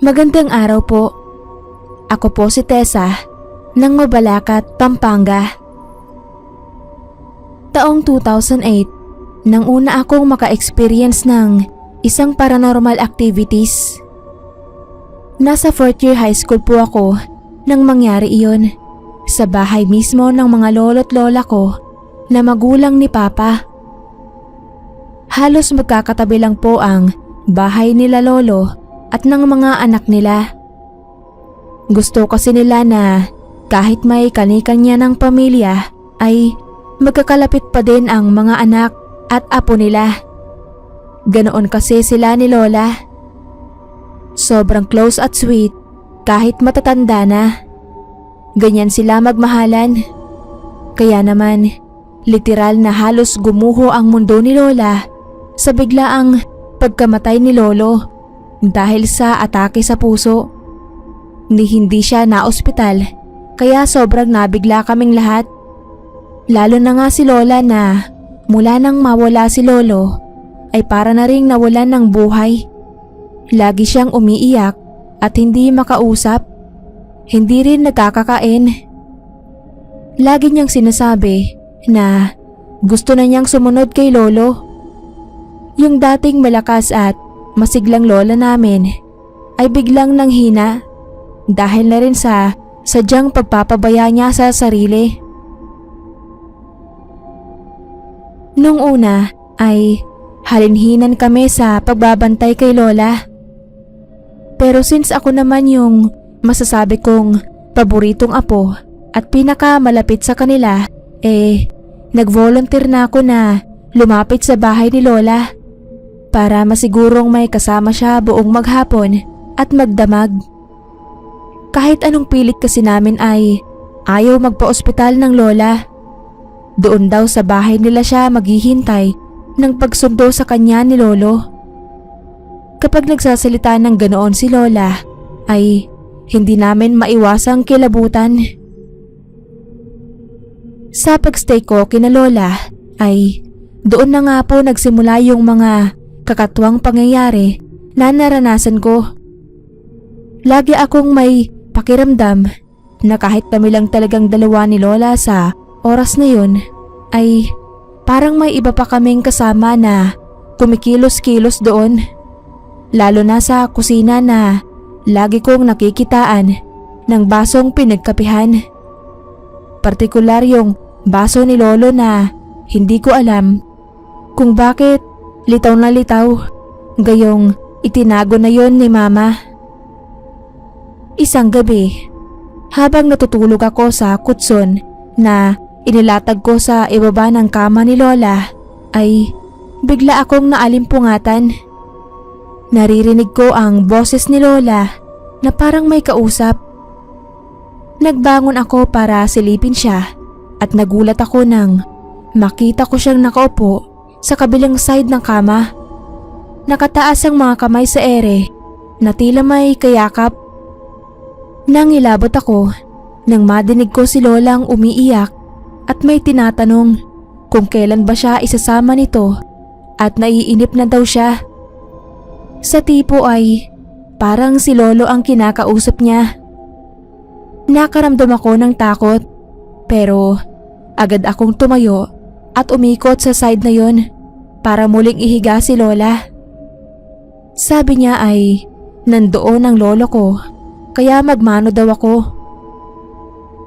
Magandang araw po. Ako po si Tessa ng Mabalacat, Pampanga. Taong 2008 nang una akong maka-experience ng isang paranormal activities. Nasa 4th year high school po ako nang mangyari iyon, sa bahay mismo ng mga lolo't lola ko na magulang ni Papa. Halos magkakatabi lang po ang bahay nila lolo at ng mga anak nila. Gusto kasi nila na kahit may kani-kanya ng pamilya ay magkakalapit pa din ang mga anak at apo nila. Ganoon kasi sila ni Lola. Sobrang close at sweet kahit matatanda na. Ganyan sila magmahalan. Kaya naman, literal na halos gumuho ang mundo ni Lola sa biglaang pagkamatay ni Lolo dahil sa atake sa puso. Hindi siya na-ospital kaya sobrang nabigla kaming lahat. Lalo na nga si Lola na mula nang mawala si Lolo ay para na ring nawalan ng buhay. Lagi siyang umiiyak at hindi makausap. Hindi rin nagkakakain. Lagi niyang sinasabi na gusto na niyang sumunod kay Lolo. Yung dating malakas at masiglang lola namin ay biglang nanghina dahil na rin sa sadyang pagpapabaya niya sa sarili. Nung una ay halinhinan kami sa pagbabantay kay Lola. Pero since ako naman yung masasabi kong paboritong apo at pinakamalapit sa kanila, nag-volunteer na ako na lumapit sa bahay ni Lola para masigurong may kasama siya buong maghapon at magdamag. Kahit anong pilit kasi namin ay ayaw magpa-ospital ng Lola. Doon daw sa bahay nila siya maghihintay ng pagsundo sa kanya ni Lolo. Kapag nagsasalita ng ganoon si Lola ay hindi namin maiwasang kilabutan. Sa pagstay ko kina Lola ay doon na nga po nagsimula yung mga kakatuwang pangyayari na naranasan ko. Lagi akong may pakiramdam na kahit kami lang talagang dalawa ni Lola sa oras na yun ay parang may iba pa kaming kasama na kumikilos-kilos doon. Lalo na sa kusina na lagi kong nakikitaan ng basong pinagkapihan. Partikular yung baso ni Lolo na hindi ko alam kung bakit litaw na litaw, gayong itinago na yon ni Mama. Isang gabi, habang natutulog ako sa kutson na inilatag ko sa ibaba ng kama ni Lola, ay bigla akong naalimpungatan. Naririnig ko ang boses ni Lola na parang may kausap. Nagbangon ako para silipin siya at nagulat ako nang makita ko siyang nakaupo sa kabilang side ng kama. Nakataas ang mga kamay sa ere na tila may kayakap. Nangilabot ako nang madinig ko si Lolang umiiyak at may tinatanong kung kailan ba siya isasama nito at naiinip na daw siya. Sa tipo ay parang si Lolo ang kinakausap niya. Nakaramdam ako ng takot pero agad akong tumayo at umikot sa side na yon para muling ihiga si Lola. Sabi niya ay nandoon ang lolo ko kaya magmano daw ako.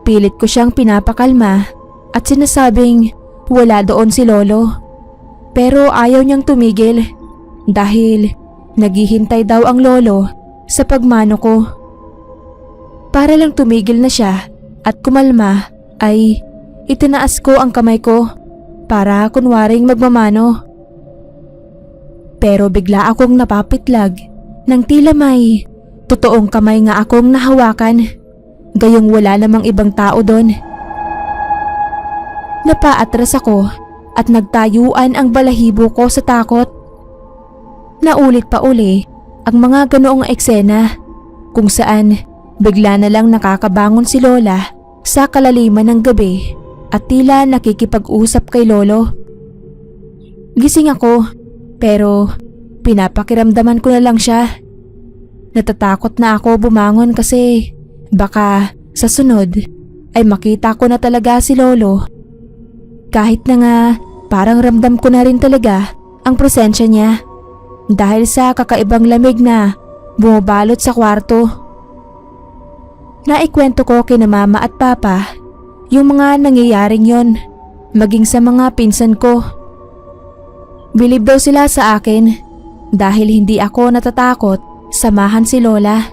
Pilit ko siyang pinapakalma at sinasabing wala doon si Lolo. Pero ayaw niyang tumigil dahil naghihintay daw ang lolo sa pagmano ko. Para lang tumigil na siya at kumalma ay itinaas ko ang kamay ko para kunwaring magmamano. Pero bigla akong napapitlag nang tila may totoong kamay nga akong nahawakan, gayong wala namang ibang tao doon. Napaatras ako at nagtayuan ang balahibo ko sa takot. Naulit pa uli ang mga ganoong eksena kung saan bigla na lang nakakabangon si Lola sa kalaliman ng gabi at tila nakikipag-usap kay Lolo. Gising ako pero pinapakiramdaman ko na lang siya. natatakot na ako bumangon kasi baka sa sunod ay makita ko na talaga si Lolo. Kahit na nga parang ramdam ko na rin talaga ang presensya niya dahil sa kakaibang lamig na bumabalot sa kwarto. Naikwento ko kina Mama at Papa yung mga nangyayaring yon, maging sa mga pinsan ko. Bilib daw sila sa akin dahil hindi ako natatakot samahan si Lola.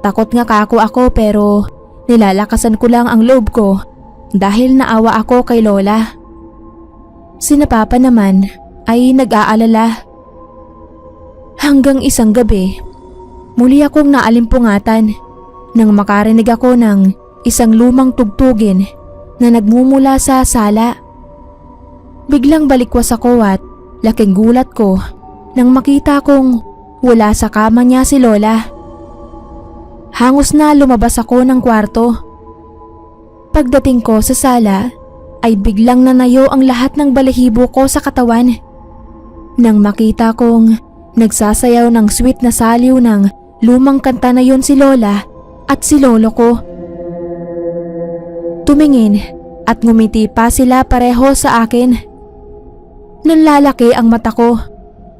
Takot nga kako ako pero nilalakasan ko lang ang loob ko dahil naawa ako kay Lola. Sina Papa naman ay nag-aalala. Hanggang isang gabi, muli akong naalimpungatan nang makarinig ako ng isang lumang tugtugin na nagmumula sa sala. Biglang balikwas ako at laking gulat ko nang makita kong wala sa kama niya si Lola. Hangos na lumabas ako ng kwarto. Pagdating ko sa sala ay biglang nanayo ang lahat ng balahibo ko sa katawan. Nang makita kong nagsasayaw ng sweet na saliw ng lumang kanta na yon si Lola at si Lolo ko. Tumingin at ngumiti pa sila pareho sa akin. Nanlalaki ang mata ko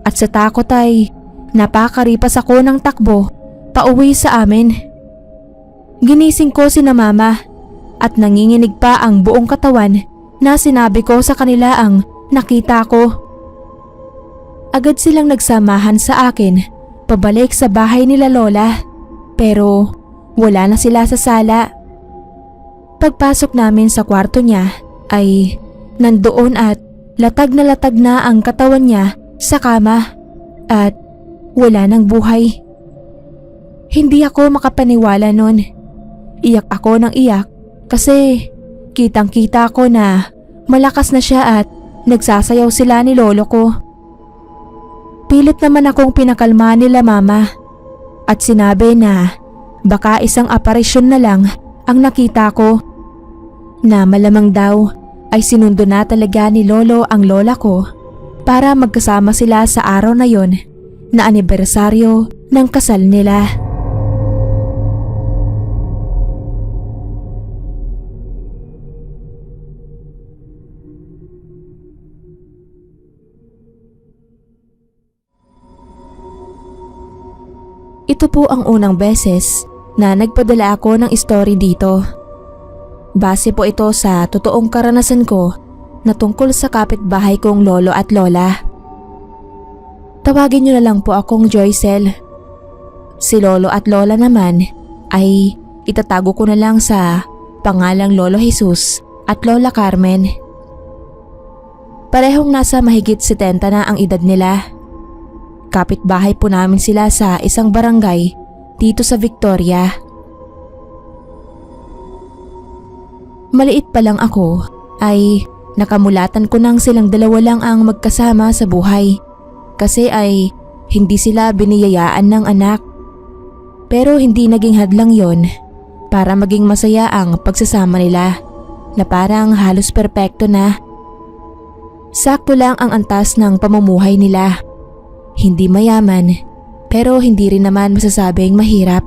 at sa takot ay napakaripas ako ng takbo pauwi sa amin. Ginising ko sina Mama at nanginginig pa ang buong katawan na sinabi ko sa kanila ang nakita ko. Agad silang nagsamahan sa akin pabalik sa bahay nila Lola pero wala na sila sa sala. Pagpasok namin sa kwarto niya ay nandoon at latag na ang katawan niya sa kama at wala ng buhay. Hindi ako makapaniwala nun. Iyak ako ng iyak kasi kitang-kita ko na malakas na siya at nagsasayaw sila ni Lolo ko. Pilit naman akong pinakalma nila Mama at sinabi na baka isang aparisyon na lang ang nakita ko, na malamang daw ay sinundo na talaga ni Lolo ang lola ko para magkasama sila sa araw na yon na anibersaryo ng kasal nila. Ito po ang unang beses na nagpadala ako ng story dito. Base po ito sa totoong karanasan ko na tungkol sa kapitbahay kong lolo at lola. Tawagin niyo na lang po akong Joycel. Si Lolo at Lola naman ay itatago ko na lang sa pangalang Lolo Jesus at Lola Carmen. Parehong nasa mahigit 70 na ang edad nila. Kapitbahay po namin sila sa isang barangay dito sa Victoria. Maliit pa lang ako ay nakamulatan ko nang silang dalawa lang ang magkasama sa buhay kasi ay hindi sila biniyayaan ng anak. Pero hindi naging hadlang yon para maging masaya ang pagsasama nila na parang halos perpekto na. Sakto lang ang antas ng pamumuhay nila. Hindi mayaman pero hindi rin naman masasabing mahirap.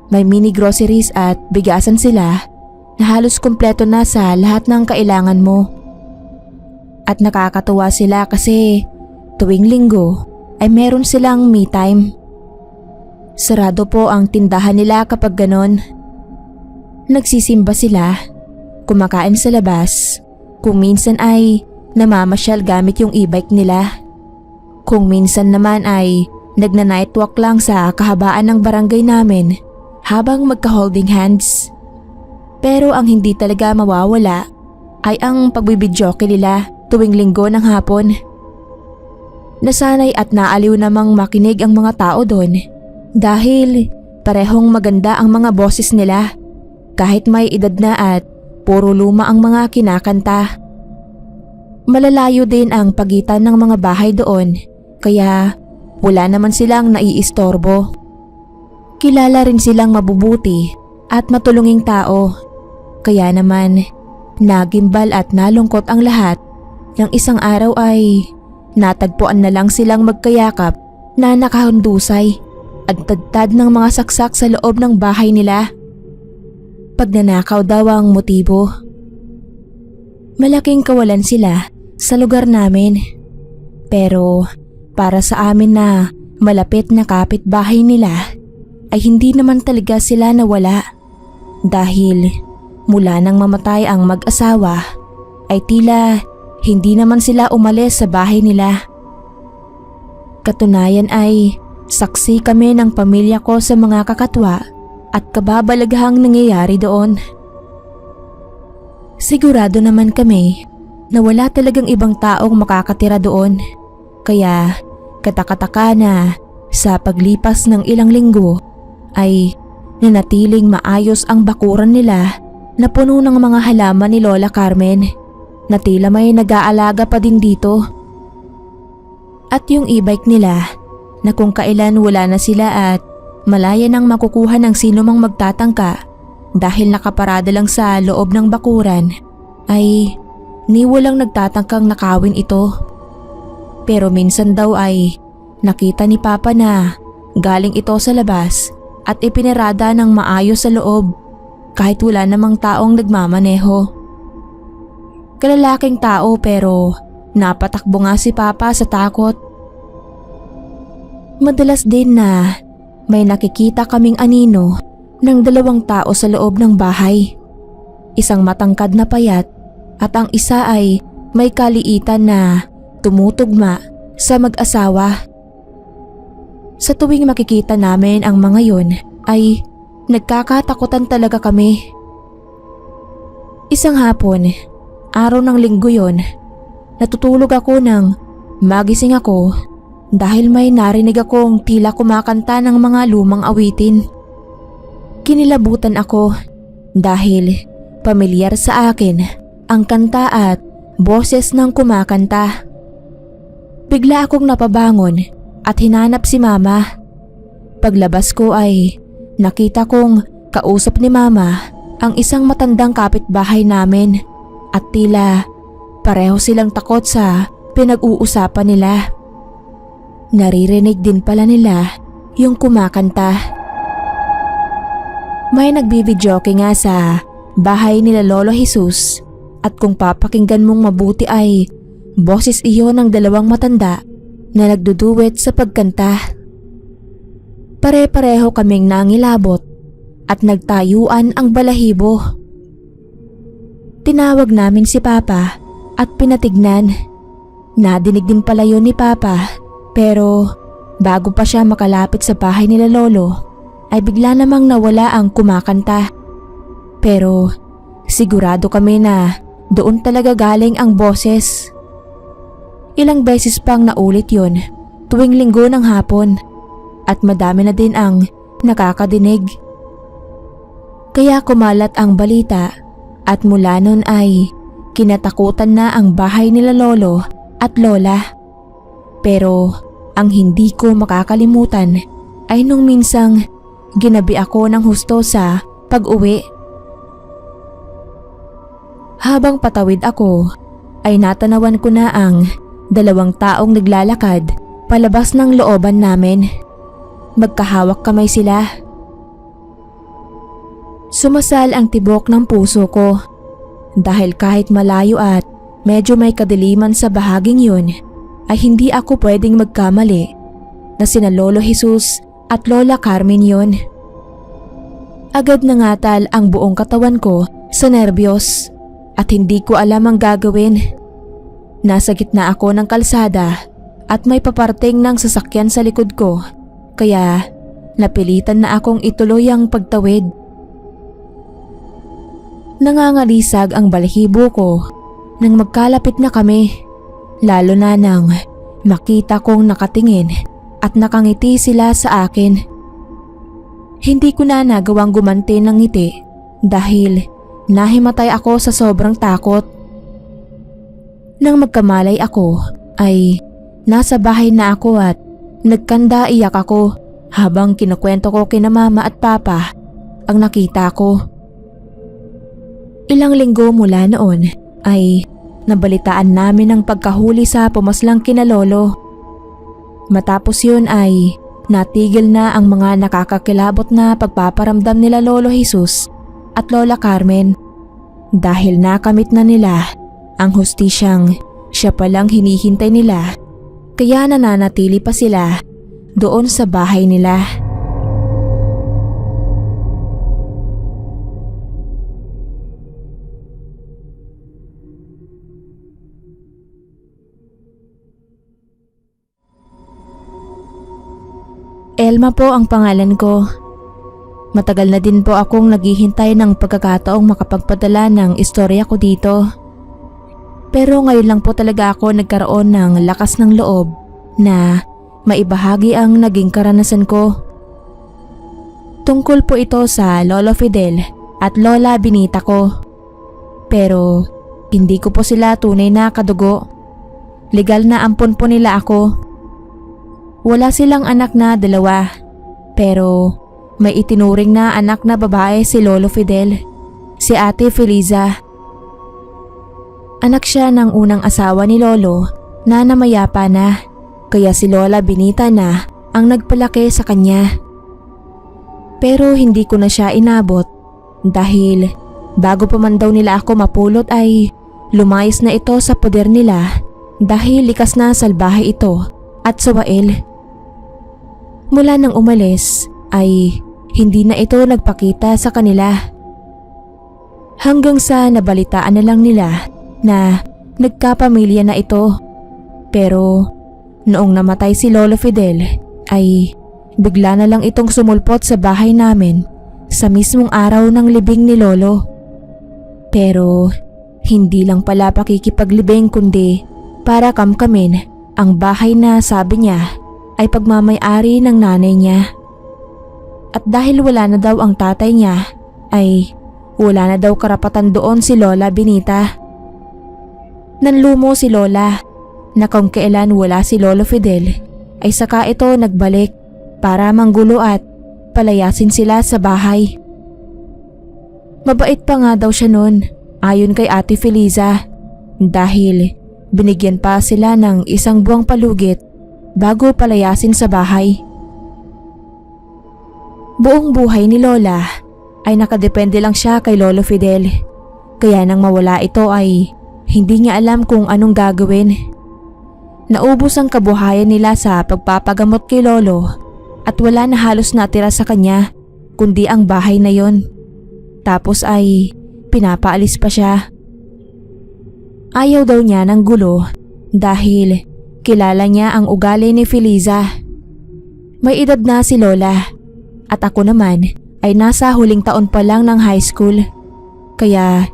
May mini groceries at bigasan sila na halos kumpleto na sa lahat ng kailangan mo. At nakakatuwa sila kasi tuwing linggo ay meron silang me time. Sarado po ang tindahan nila kapag ganon. Nagsisimba sila, kumakain sa labas, kung minsan ay namamasyal gamit yung e-bike nila. Kung minsan naman ay nagna-nightwalk lang sa kahabaan ng barangay namin habang magka-holding hands. Pero ang hindi talaga mawawala ay ang pagbibidyoke nila tuwing linggo ng hapon. Nasanay at naaliw namang makinig ang mga tao doon dahil parehong maganda ang mga boses nila kahit may edad na at puro luma ang mga kinakanta. Malalayo din ang pagitan ng mga bahay doon kaya wala naman silang naiistorbo. Kilala rin silang mabubuti at matulunging tao. Kaya naman nagimbal at nalungkot ang lahat nang isang araw ay natagpuan na lang silang magkayakap na nakahundusay at tadtad ng mga saksak sa loob ng bahay nila. Pagnanakaw daw ang motibo. Malaking kawalan sila sa lugar namin. Pero para sa amin na malapit na kapitbahay nila ay hindi naman talaga sila nawala. Dahil mula nang mamatay ang mag-asawa ay tila hindi naman sila umalis sa bahay nila. Katunayan ay saksi kami ng pamilya ko sa mga kakatwa at kababalaghang nangyayari doon. Sigurado naman kami na wala talagang ibang taong makakatira doon. Kaya katakataka na sa paglipas ng ilang linggo ay nanatiling maayos ang bakuran nila na puno ng mga halaman ni Lola Carmen na tila may nag-aalaga pa din dito. At yung e-bike nila na kung kailan wala na sila at malaya nang makukuha ng sino mang magtatangka dahil nakaparada lang sa loob ng bakuran ay ni walang nagtatangkang nakawin ito. Pero minsan daw ay nakita ni Papa na galing ito sa labas at ipinarada ng maayos sa loob kahit wala namang taong nagmamaneho. Kalalaking tao pero napatakbo nga si Papa sa takot. Madalas din na may nakikita kaming anino ng 2 tao sa loob ng bahay. Isang matangkad na payat at ang isa ay may kaliitan na tumutugma sa mag-asawa. Sa tuwing makikita namin ang mga yun ay nagkakatakutan talaga kami. Isang hapon, araw ng linggo yun, natutulog ako nang magising ako dahil may narinig akong tila kumakanta ng mga lumang awitin. Kinilabutan ako dahil pamilyar sa akin ang kanta at boses ng kumakanta. Bigla akong napabangon at hinanap si Mama. Paglabas ko ay nakita kong kausap ni Mama ang isang matandang kapitbahay namin at tila pareho silang takot sa pinag-uusapan nila. Naririnig din pala nila yung kumakanta. May nagbibidyoke nga sa bahay nila Lolo Jesus at kung papakinggan mong mabuti ay boses iyon ng 2 matanda na nagduduwet sa pagkanta. Pare-pareho kaming nangilabot at nagtayuan ang balahibo. Tinawag namin si Papa at pinatignan. Nadinig din pala yun ni Papa. Pero bago pa siya makalapit sa bahay nila Lolo ay bigla namang nawala ang kumakanta. Pero sigurado kami na doon talaga galing ang boses. Ilang beses pang naulit yun tuwing linggo ng hapon at madami na din ang nakakadinig. Kaya kumalat ang balita at mula nun ay kinatakutan na ang bahay nila Lolo at Lola. Pero ang hindi ko makakalimutan ay nung minsang ginabi ako ng husto sa pag-uwi. Habang patawid ako ay natanawan ko na ang 2 taong naglalakad palabas ng looban namin. Magkahawak kamay sila. Sumasal ang tibok ng puso ko dahil kahit malayo at medyo may kadiliman sa bahaging yun ay hindi ako pwedeng magkamali na sina Lolo Jesus at Lola Carmen yun. Agad nangatal ang buong katawan ko sa nerbiyos at hindi ko alam ang gagawin. Nasa gitna ako ng kalsada at may paparting ng sasakyan sa likod ko kaya napilitan na akong ituloy ang pagtawid. Nangangalisag ang balahibo ko nang magkalapit na kami. Lalo na nang makita kong nakatingin at nakangiti sila sa akin. Hindi ko na nagawang gumanti ng ngiti dahil nahimatay ako sa sobrang takot. Nang magkamalay ako ay nasa bahay na ako at nagkanda iyak ako habang kinukwento ko kina Mama at Papa ang nakita ko. Ilang linggo mula noon ay nabalitaan namin ang pagkahuli sa pumaslang kina Lolo. Matapos yun ay natigil na ang mga nakakakilabot na pagpaparamdam nila Lolo Jesus at Lola Carmen dahil nakamit na nila ang hustisyang siya palang hinihintay nila, kaya nananatili pa sila doon sa bahay nila. Elma po ang pangalan ko. Matagal na din po akong naghihintay ng pagkakataong makapagpadala ng istorya ko dito. Pero ngayon lang po talaga ako nagkaroon ng lakas ng loob na maibahagi ang naging karanasan ko. Tungkol po ito sa Lolo Fidel at Lola Benita ko. Pero hindi ko po sila tunay na kadugo. Legal na ampon po nila ako. Wala silang anak na dalawa, pero may itinuring na anak na babae si Lolo Fidel, si Ate Feliza. Anak siya ng unang asawa ni Lolo na namayapa na, kaya si Lola Benita na ang nagpalaki sa kanya. Pero hindi ko na siya inabot dahil bago pa man daw nila ako mapulot ay lumayas na ito sa poder nila dahil likas na salbahe ito at sawail. Mula nang umalis ay hindi na ito nagpakita sa kanila. Hanggang sa nabalitaan na lang nila na nagkapamilya na ito. Pero noong namatay si Lolo Fidel ay bigla na lang itong sumulpot sa bahay namin sa mismong araw ng libing ni Lolo. Pero hindi lang pala pakikipaglibing kundi para kamkamin ang bahay na sabi niya ay pagmamay-ari ng nanay niya. At dahil wala na daw ang tatay niya, ay wala na daw karapatan doon si Lola Benita. Nanlumo si Lola na kung kailan wala si Lolo Fidel, ay saka ito nagbalik para manggulo at palayasin sila sa bahay. Mabait pa nga daw siya noon, ayon kay Ate Feliza, dahil binigyan pa sila ng 1 buwang palugit bago palayasin sa bahay. Buong buhay ni Lola ay nakadepende lang siya kay Lolo Fidel, kaya nang mawala ito ay hindi niya alam kung anong gagawin. Naubos ang kabuhayan nila sa pagpapagamot kay Lolo at wala na halos natira sa kanya kundi ang bahay na yon. Tapos ay pinapaalis pa siya. Ayaw daw niya ng gulo dahil kilala niya ang ugali ni Feliza. May edad na si Lola at ako naman ay nasa huling taon pa lang ng high school. Kaya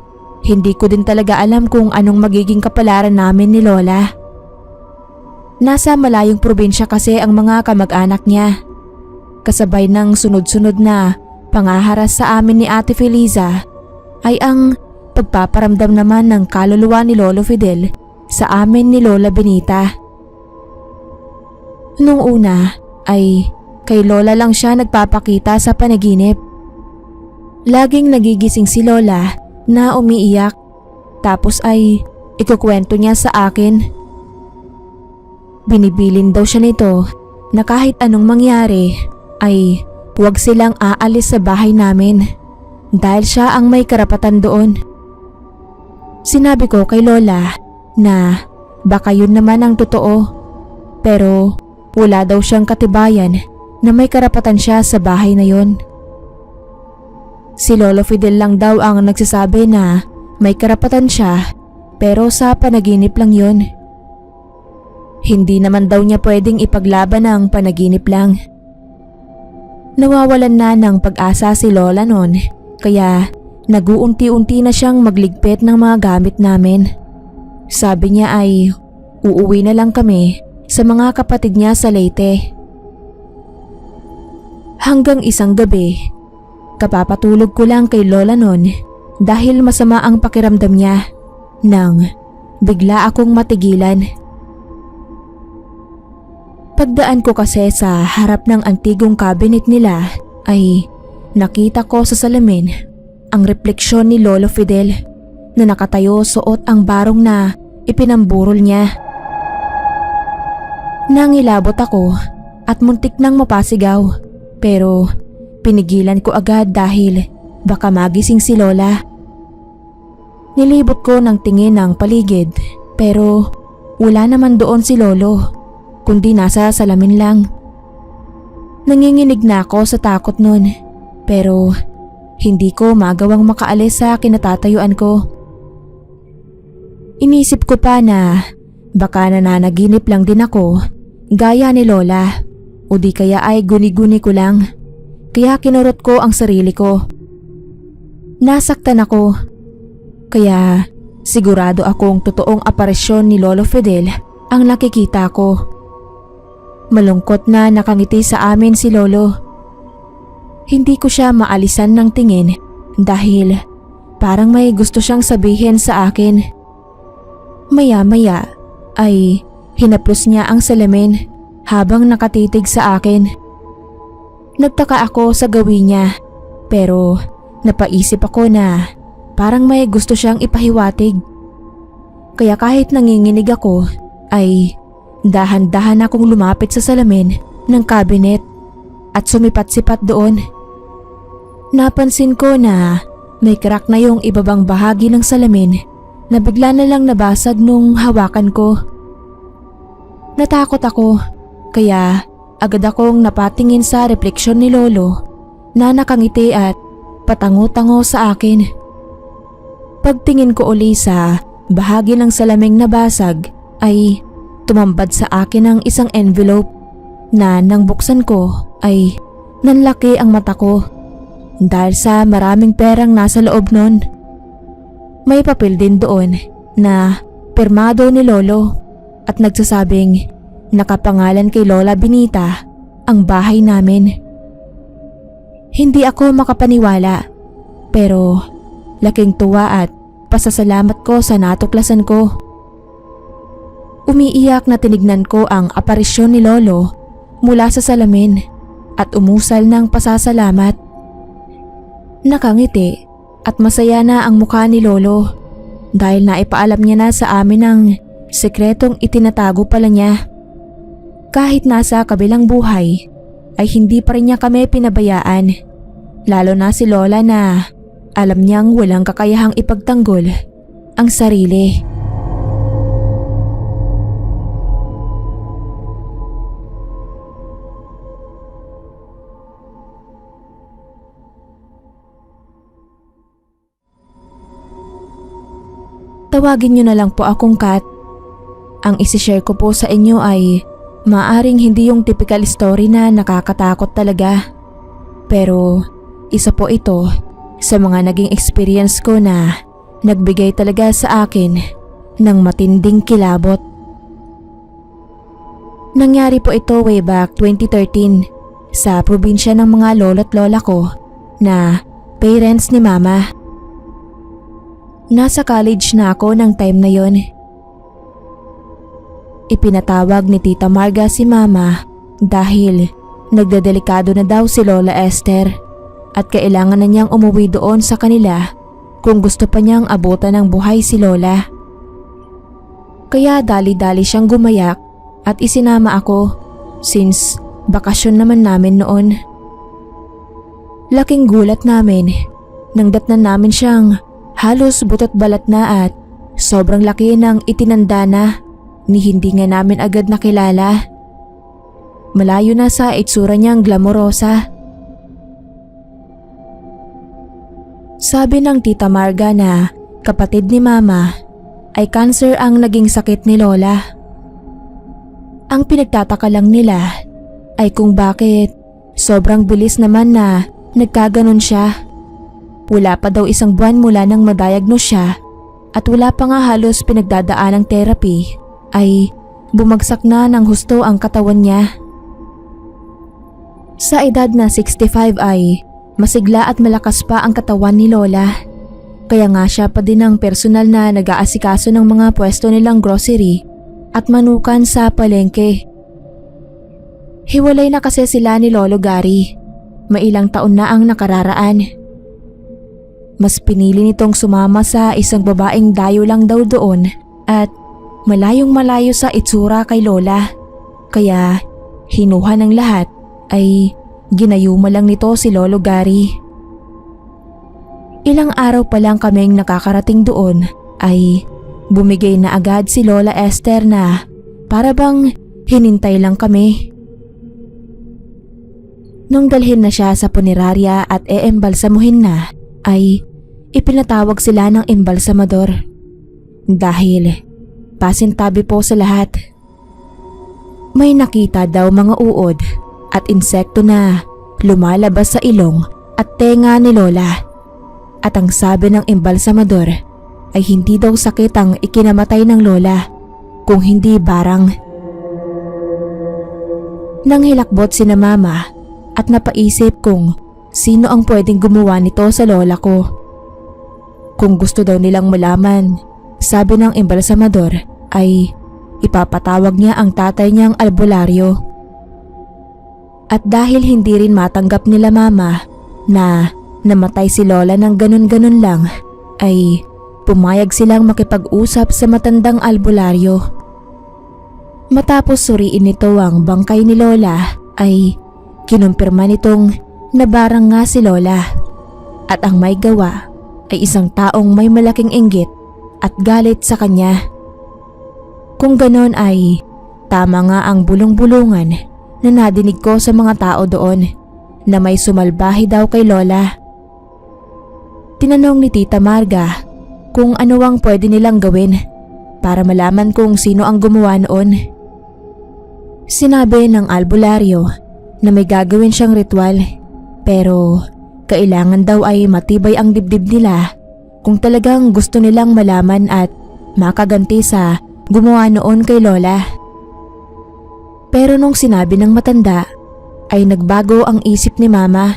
hindi ko din talaga alam kung anong magiging kapalaran namin ni Lola. Nasa malayong probinsya kasi ang mga kamag-anak niya. Kasabay ng sunod-sunod na pangaharas sa amin ni Ate Feliza ay ang pagpaparamdam naman ng kaluluwa ni Lolo Fidel sa amin ni Lola Benita. Nung una ay kay Lola lang siya nagpapakita sa panaginip. Laging nagigising si Lola na umiiyak, tapos ay ikukwento niya sa akin. Binibilin daw siya nito na kahit anong mangyari ay huwag silang aalis sa bahay namin dahil siya ang may karapatan doon. Sinabi ko kay Lola na baka yun naman ang totoo, pero wala daw siyang katibayan na may karapatan siya sa bahay na yon. Si Lolo Fidel lang daw ang nagsasabi na may karapatan siya, pero sa panaginip lang yon. Hindi naman daw niya pwedeng ipaglaban ang panaginip lang. Nawawalan na ng pag-asa si Lola noon, kaya nag-uunti-unti na siyang magligpit ng mga gamit namin. Sabi niya ay uuwi na lang kami sa mga kapatid niya sa Leyte. Hanggang isang gabi, kapapatulog ko lang kay Lola noon dahil masama ang pakiramdam niya nang bigla akong matigilan. Pagdaan ko kasi sa harap ng antigong cabinet nila ay nakita ko sa salamin ang refleksyon ni Lolo Fidel na nakatayo suot ang barong na ipinamburol niya. Nangilabot ako at muntik nang mapasigaw. Pero pinigilan ko agad dahil baka magising si Lola. Nilibot ko ng tingin ang paligid pero wala naman doon si Lolo, kundi nasa salamin lang. Nanginginig na ako sa takot nun pero hindi ko magawang makaalis sa kinatatayuan ko. Inisip ko pa na baka nananaginip lang din ako gaya ni Lola o di kaya ay guni-guni ko lang, kaya kinurot ko ang sarili ko. Nasaktan ako, kaya sigurado akong totoong aparisyon ni Lolo Fidel ang nakikita ko. Malungkot na nakangiti sa amin si Lolo. Hindi ko siya maalisan ng tingin dahil parang may gusto siyang sabihin sa akin. Maya-maya ay hinaplos niya ang salamin habang nakatitig sa akin. Nagtaka ako sa gawin niya pero napaisip ako na parang may gusto siyang ipahiwatig. Kaya kahit nanginginig ako ay dahan-dahan akong lumapit sa salamin ng cabinet at sumipat-sipat doon. Napansin ko na may crack na yung ibabang bahagi ng salamin na bigla na lang nabasag nung hawakan ko. Natakot ako kaya agad akong napatingin sa refleksyon ni Lolo na nakangiti at patango-tango sa akin. Pagtingin ko uli sa bahagi ng salaming nabasag ay tumambad sa akin ang isang envelope na nang buksan ko ay nanlaki ang mata ko dahil sa maraming perang nasa loob nun. May papel din doon na pirmado ni Lolo at nagsasabing nakapangalan kay Lola Benita ang bahay namin. Hindi ako makapaniwala pero laking tuwa at pasasalamat ko sa natuklasan ko. Umiiyak na tinignan ko ang aparisyon ni Lolo mula sa salamin at umusal ng pasasalamat. Nakangiti at masaya na ang mukha ni Lolo dahil naipaalam niya na sa amin ang sekretong itinatago pala niya. Kahit nasa kabilang buhay ay hindi pa rin niya kami pinabayaan, lalo na si Lola na alam niyang walang kakayahang ipagtanggol ang sarili. Tawagin niyo na lang po akong Kat. Ang isishare ko po sa inyo ay maaring hindi yung typical story na nakakatakot talaga. Pero isa po ito sa mga naging experience ko na nagbigay talaga sa akin ng matinding kilabot. Nangyari po ito way back 2013 sa probinsya ng mga lolo't lola ko na parents ni Mama. Nasa college na ako ng time na yon. Ipinatawag ni Tita Marga si Mama dahil nagdedelikado na daw si Lola Esther at kailangan na niyang umuwi doon sa kanila kung gusto pa niyang abutan ng buhay si Lola. Kaya dali-dali siyang gumayak at isinama ako since bakasyon naman namin noon. Laking gulat namin nang datnan namin siyang halos butot balat na at sobrang laki ng itinanda na ni hindi nga namin agad nakilala. Malayo na sa itsura niyang glamorosa. Sabi ng Tita Marga na kapatid ni Mama ay cancer ang naging sakit ni Lola. Ang pinagtataka lang nila ay kung bakit sobrang bilis naman na nagkaganon siya. Wala pa daw isang buwan mula nang madiagnose siya at wala pa nga halos pinagdadaan ng therapy ay bumagsak na ng husto ang katawan niya. Sa edad na 65 ay masigla at malakas pa ang katawan ni Lola. Kaya nga siya pa din ang personal na nag-aasikaso ng mga pwesto nilang grocery at manukan sa palengke. Hiwalay na kasi sila ni Lolo Gary. Mailang taon na ang nakararaan. Mas pinili nitong sumama sa isang babaeng dayo lang daw doon at malayong malayo sa itsura kay Lola. Kaya hinuha ng lahat ay ginayuma lang nito si Lolo Gary. Ilang araw pa lang kaming nakakarating doon ay bumigay na agad si Lola Esther na para bang hinintay lang kami. Nung dalhin na siya sa punerarya at eembalsamuhin na ay ipinatawag sila ng embalsamador dahil pasintabi po sa lahat. May nakita daw mga uod at insekto na lumalabas sa ilong at tenga ni Lola. At ang sabi ng embalsamador ay hindi daw sakit ang ikinamatay ng Lola kung hindi barang. Nang hilakbot sina Mama at napaisip kung sino ang pwedeng gumawa nito sa lola ko. Kung gusto daw nilang malaman, sabi ng embalsamador ay ipapatawag niya ang tatay niyang albularyo. At dahil hindi rin matanggap nila Mama na namatay si Lola ng ganun-ganun lang, ay pumayag silang makipag-usap sa matandang albularyo. Matapos suriin nito ang bangkay ni Lola ay kinumpirma nitong nabarang nga si Lola at ang may gawa ay isang taong may malaking inggit at galit sa kanya. Kung ganon ay tama nga ang bulong-bulungan na nadinig ko sa mga tao doon na may sumalbahe daw kay Lola. Tinanong ni Tita Marga kung ano ang pwede nilang gawin para malaman kung sino ang gumawa noon. Sinabi ng albularyo na may gagawin siyang ritual pero kailangan daw ay matibay ang dibdib nila kung talagang gusto nilang malaman at makaganti sa gumawa noon kay Lola. Pero nung sinabi ng matanda ay nagbago ang isip ni Mama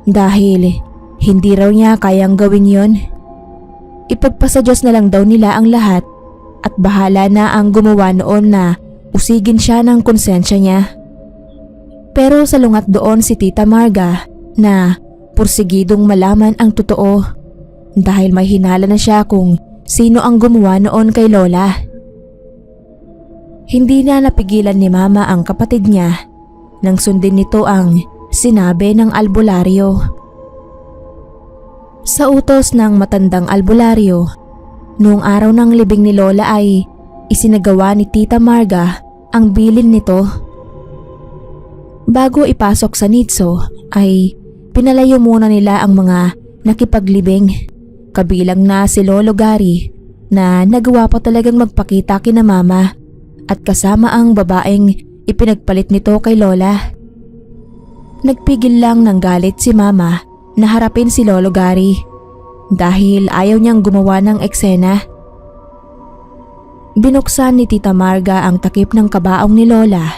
dahil hindi raw niya kayang gawin yon. Ipagpasa Diyos na lang daw nila ang lahat at bahala na ang gumawa noon na usigin siya ng konsensya niya. Pero salungat doon si Tita Marga na pursigidong malaman ang totoo dahil may hinala na siya kung sino ang gumawa noon kay Lola. Hindi na napigilan ni Mama ang kapatid niya nang sundin nito ang sinabi ng albularyo. Sa utos ng matandang albularyo, noong araw ng libing ni Lola ay isinagawa ni Tita Marga ang bilin nito. Bago ipasok sa nitso ay pinalayo muna nila ang mga nakipaglibing, kabilang na si Lolo Gary na nagawa pa talagang magpakita kina Mama at kasama ang babaeng ipinagpalit nito kay Lola. Nagpigil lang ng galit si Mama na harapin si Lolo Gary dahil ayaw niyang gumawa ng eksena. Binuksan ni Tita Marga ang takip ng kabaong ni Lola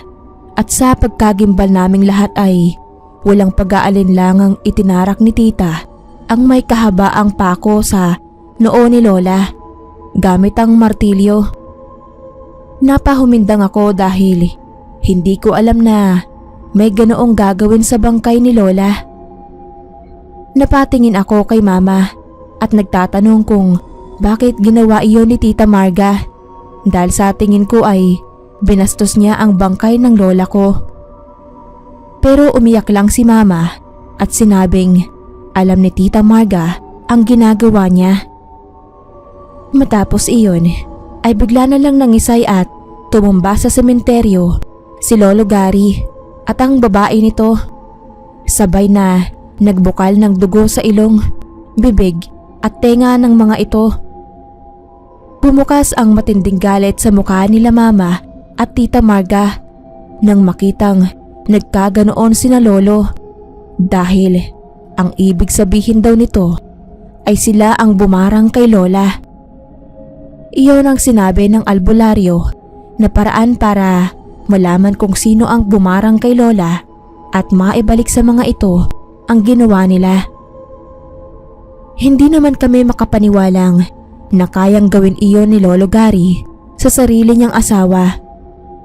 at sa pagkagimbal naming lahat ay walang pag-aalinlangang itinarak ni Tita ang may kahabaang pako sa noo ni Lola gamit ang martilyo. Napahumindang ako dahil hindi ko alam na may ganoong gagawin sa bangkay ni Lola. Napatingin ako kay Mama at nagtatanong kung bakit ginawa iyon ni Tita Marga dahil sa tingin ko ay binastos niya ang bangkay ng lola ko. Pero umiyak lang si Mama at sinabing alam ni Tita Marga ang ginagawa niya. Matapos iyon ay bigla na lang nangisay at tumumba sa sementeryo si Lolo Gary at ang babae nito. Sabay na nagbukal ng dugo sa ilong, bibig at tenga ng mga ito. Bumukas ang matinding galit sa mukha nila Mama at Tita Marga nang makitang nagkaganoon sina Lolo dahil ang ibig sabihin daw nito ay sila ang bumarang kay Lola. Iyon ang sinabi ng albularyo na paraan para malaman kung sino ang bumarang kay Lola at maibalik sa mga ito ang ginawa nila. Hindi naman kami makapaniwalang na kayang gawin iyon ni Lolo Gary sa sarili niyang asawa.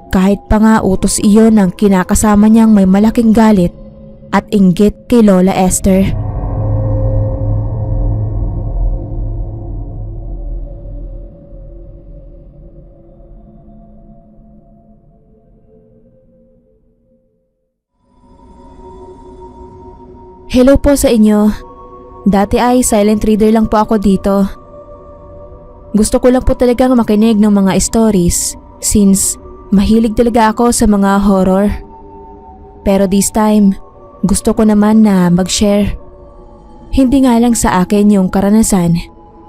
Kahit pa nga utos iyon ng kinakasama niyang may malaking galit at inggit kay Lola Esther. Hello po sa inyo. Dati ay silent reader lang po ako dito. Gusto ko lang po talagang makinig ng mga stories since mahilig talaga ako sa mga horror. Pero this time, gusto ko naman na mag-share. Hindi nga lang sa akin yung karanasan,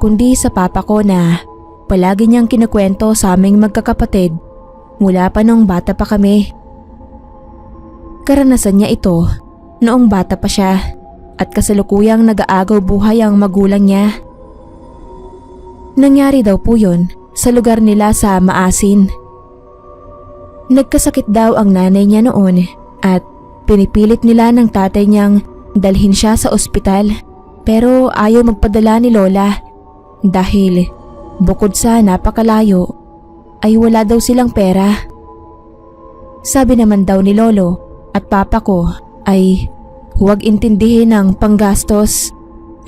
kundi sa papa ko na palagi niyang kinukwento sa aming magkakapatid mula pa nung bata pa kami. Karanasan niya ito noong bata pa siya at kasalukuyang nag-aagaw buhay ang magulang niya. Nangyari daw po yun sa lugar nila sa Maasin. Nagkasakit daw ang nanay niya noon at pinipilit nila ng tatay niyang dalhin siya sa ospital, pero ayaw magpadala ni Lola dahil bukod sa napakalayo ay wala daw silang pera. Sabi naman daw ni Lolo at papa ko ay huwag intindihin ang panggastos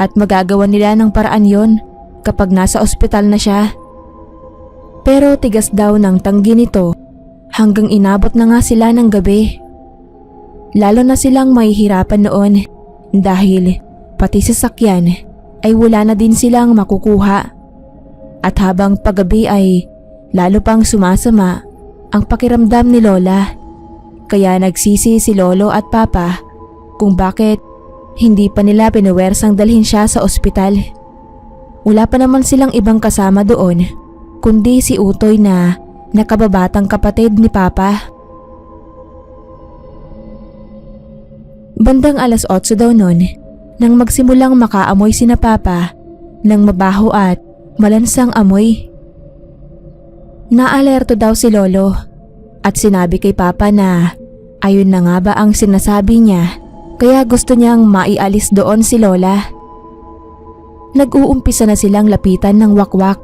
at magagawa nila ng paraan yon kapag nasa ospital na siya. Pero tigas daw ng tanggi nito hanggang inabot na nga sila ng gabi. Lalo na silang mahihirapan noon dahil pati sasakyan ay wala na din silang makukuha. At habang paggabi ay lalo pang sumasama ang pakiramdam ni Lola. Kaya nagsisi si Lolo at Papa kung bakit hindi pa nila pinuwersang dalhin siya sa ospital. Wala pa naman silang ibang kasama doon kundi si Utoy na nakababatang kapatid ni Papa. Bandang 8:00 daw noon nang magsimulang makaamoy sina Papa ng mabaho at malansang amoy. Naalerto daw si Lolo at sinabi kay Papa na ayun na nga ba ang sinasabi niya kaya gusto niyang maialis doon si Lola. Nag-uumpisa na silang lapitan ng wakwak.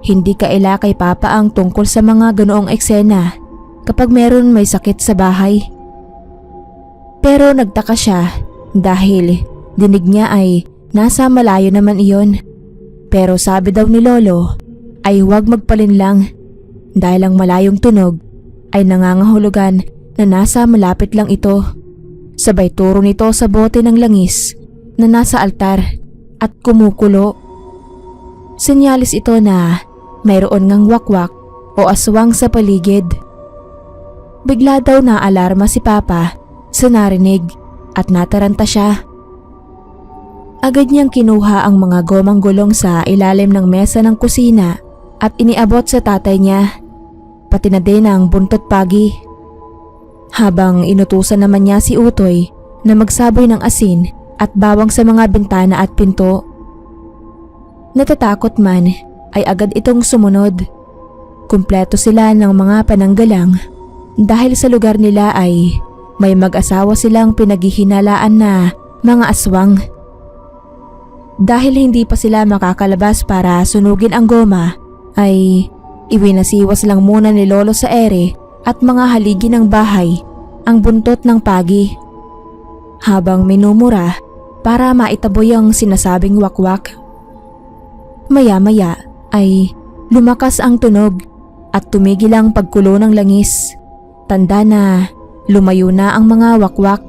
Hindi kaila kay Papa ang tungkol sa mga ganoong eksena kapag meron may sakit sa bahay. Pero nagtaka siya dahil dinig niya ay nasa malayo naman iyon. Pero sabi daw ni Lolo ay huwag magpalinlang dahil ang malayong tunog ay nangangahulugan na nasa malapit lang ito. Sabay turo nito sa bote ng langis na nasa altar at kumukulo. Senyalis ito na mayroon ngang wakwak o aswang sa paligid. Bigla daw naalarma si Papa sa narinig at nataranta siya. Agad niyang kinuha ang mga gomang gulong sa ilalim ng mesa ng kusina at iniabot sa tatay niya, pati na din ang buntot pagi. Habang inutusan naman niya si Utoy na magsaboy ng asin at bawang sa mga bintana at pinto. Natatakot man ay agad itong sumunod. Kumpleto sila ng mga pananggalang dahil sa lugar nila ay may mag-asawa silang pinaghihinalaan na mga aswang. Dahil hindi pa sila makakalabas para sunugin ang goma ay iwinasiwas lang muna ni Lolo sa ere at mga haligi ng bahay ang buntot ng pagi habang minumura para maitaboy ang sinasabing wakwak. Maya-maya ay lumakas ang tunog at tumigil ang pagkulo ng langis. Tanda na lumayo na ang mga wakwak.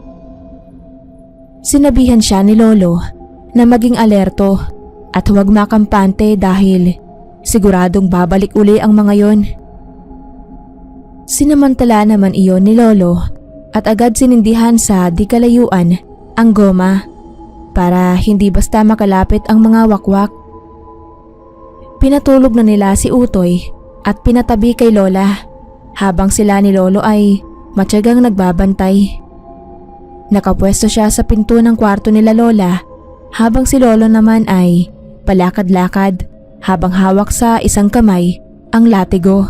Sinabihan siya ni Lolo na maging alerto at huwag makampante dahil siguradong babalik uli ang mga yon. Sinamantala naman iyon ni Lolo at agad sinindihan sa di kalayuan ang goma para hindi basta makalapit ang mga wakwak. Pinatulog na nila si Utoy at pinatabi kay Lola habang sila ni Lolo ay matyagang nagbabantay. Nakapwesto siya sa pinto ng kwarto nila Lola habang si Lolo naman ay palakad-lakad habang hawak sa isang kamay ang latigo.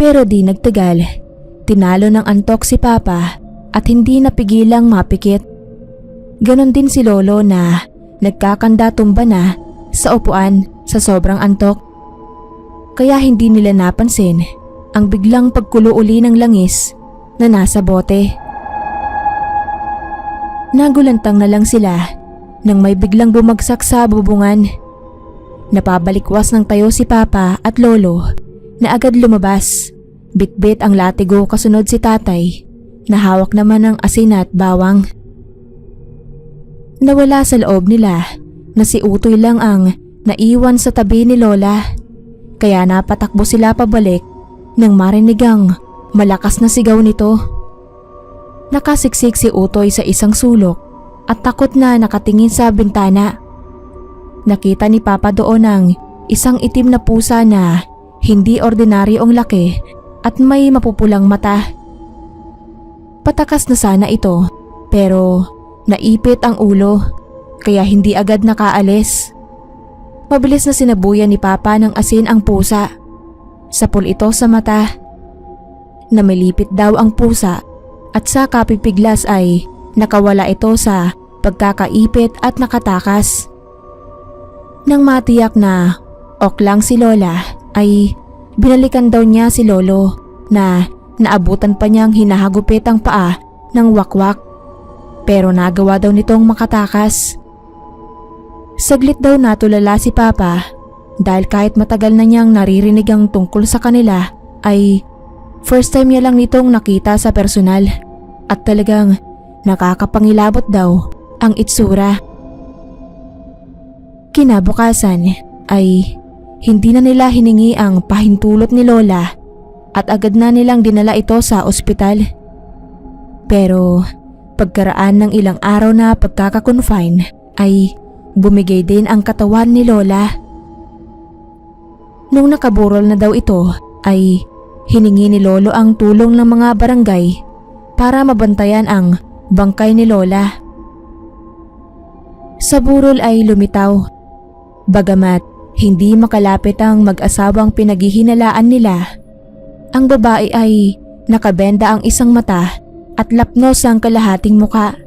Pero di nagtagal, tinalo ng antok si Papa at hindi napigilang mapikit. Ganon din si Lolo na nagkakanda tumba na sa upuan sa sobrang antok. Kaya hindi nila napansin ang biglang pagkulo uli ng langis na nasa bote. Nagulantang na lang sila nang may biglang bumagsak sa bubungan. Napabalikwas ng tayo si Papa at Lolo na agad lumabas. Bitbit ang latigo kasunod si Tatay na hawak naman ng asin at bawang. Nawala sa loob nila na si Utoy lang ang naiwan sa tabi ni Lola. Kaya napatakbo sila pabalik nang marinig ang malakas na sigaw nito. Nakasiksik si Utoy sa isang sulok at takot na nakatingin sa bintana. Nakita ni Papa doon ang isang itim na pusa na hindi ordinaryong laki at may mapupulang mata. Patakas na sana ito pero naipit ang ulo kaya hindi agad nakaalis. Mabilis na sinabuyan ni Papa ng asin ang pusa. Sapol ito sa mata. Namilipit daw ang pusa at sa kapipiglas ay nakawala ito sa pagkakaipit at nakatakas. Nang matiyak na ok lang si Lola ay binalikan daw niya si Lolo na naabutan pa niyang hinahagupit ang paa ng wakwak. Pero nagawa daw nitong makatakas. Saglit daw natulala si Papa dahil kahit matagal na niyang naririnig ang tungkol sa kanila ay first time niya lang nitong nakita sa personal at talagang nakakapangilabot daw ang itsura. Kinabukasan ay hindi na nila hiningi ang pahintulot ni Lola at agad na nilang dinala ito sa ospital. Pero pagkaraan ng ilang araw na pagkakakonfine ay bumigay din ang katawan ni Lola. Nung nakaburol na daw ito ay hiningi ni Lolo ang tulong ng mga barangay para mabantayan ang bangkay ni Lola. Sa burol ay lumitaw. Bagamat hindi makalapit ang mag-asawang pinaghihinalaan nila, ang babae ay nakabenda ang isang mata at lapnos ang kalahating muka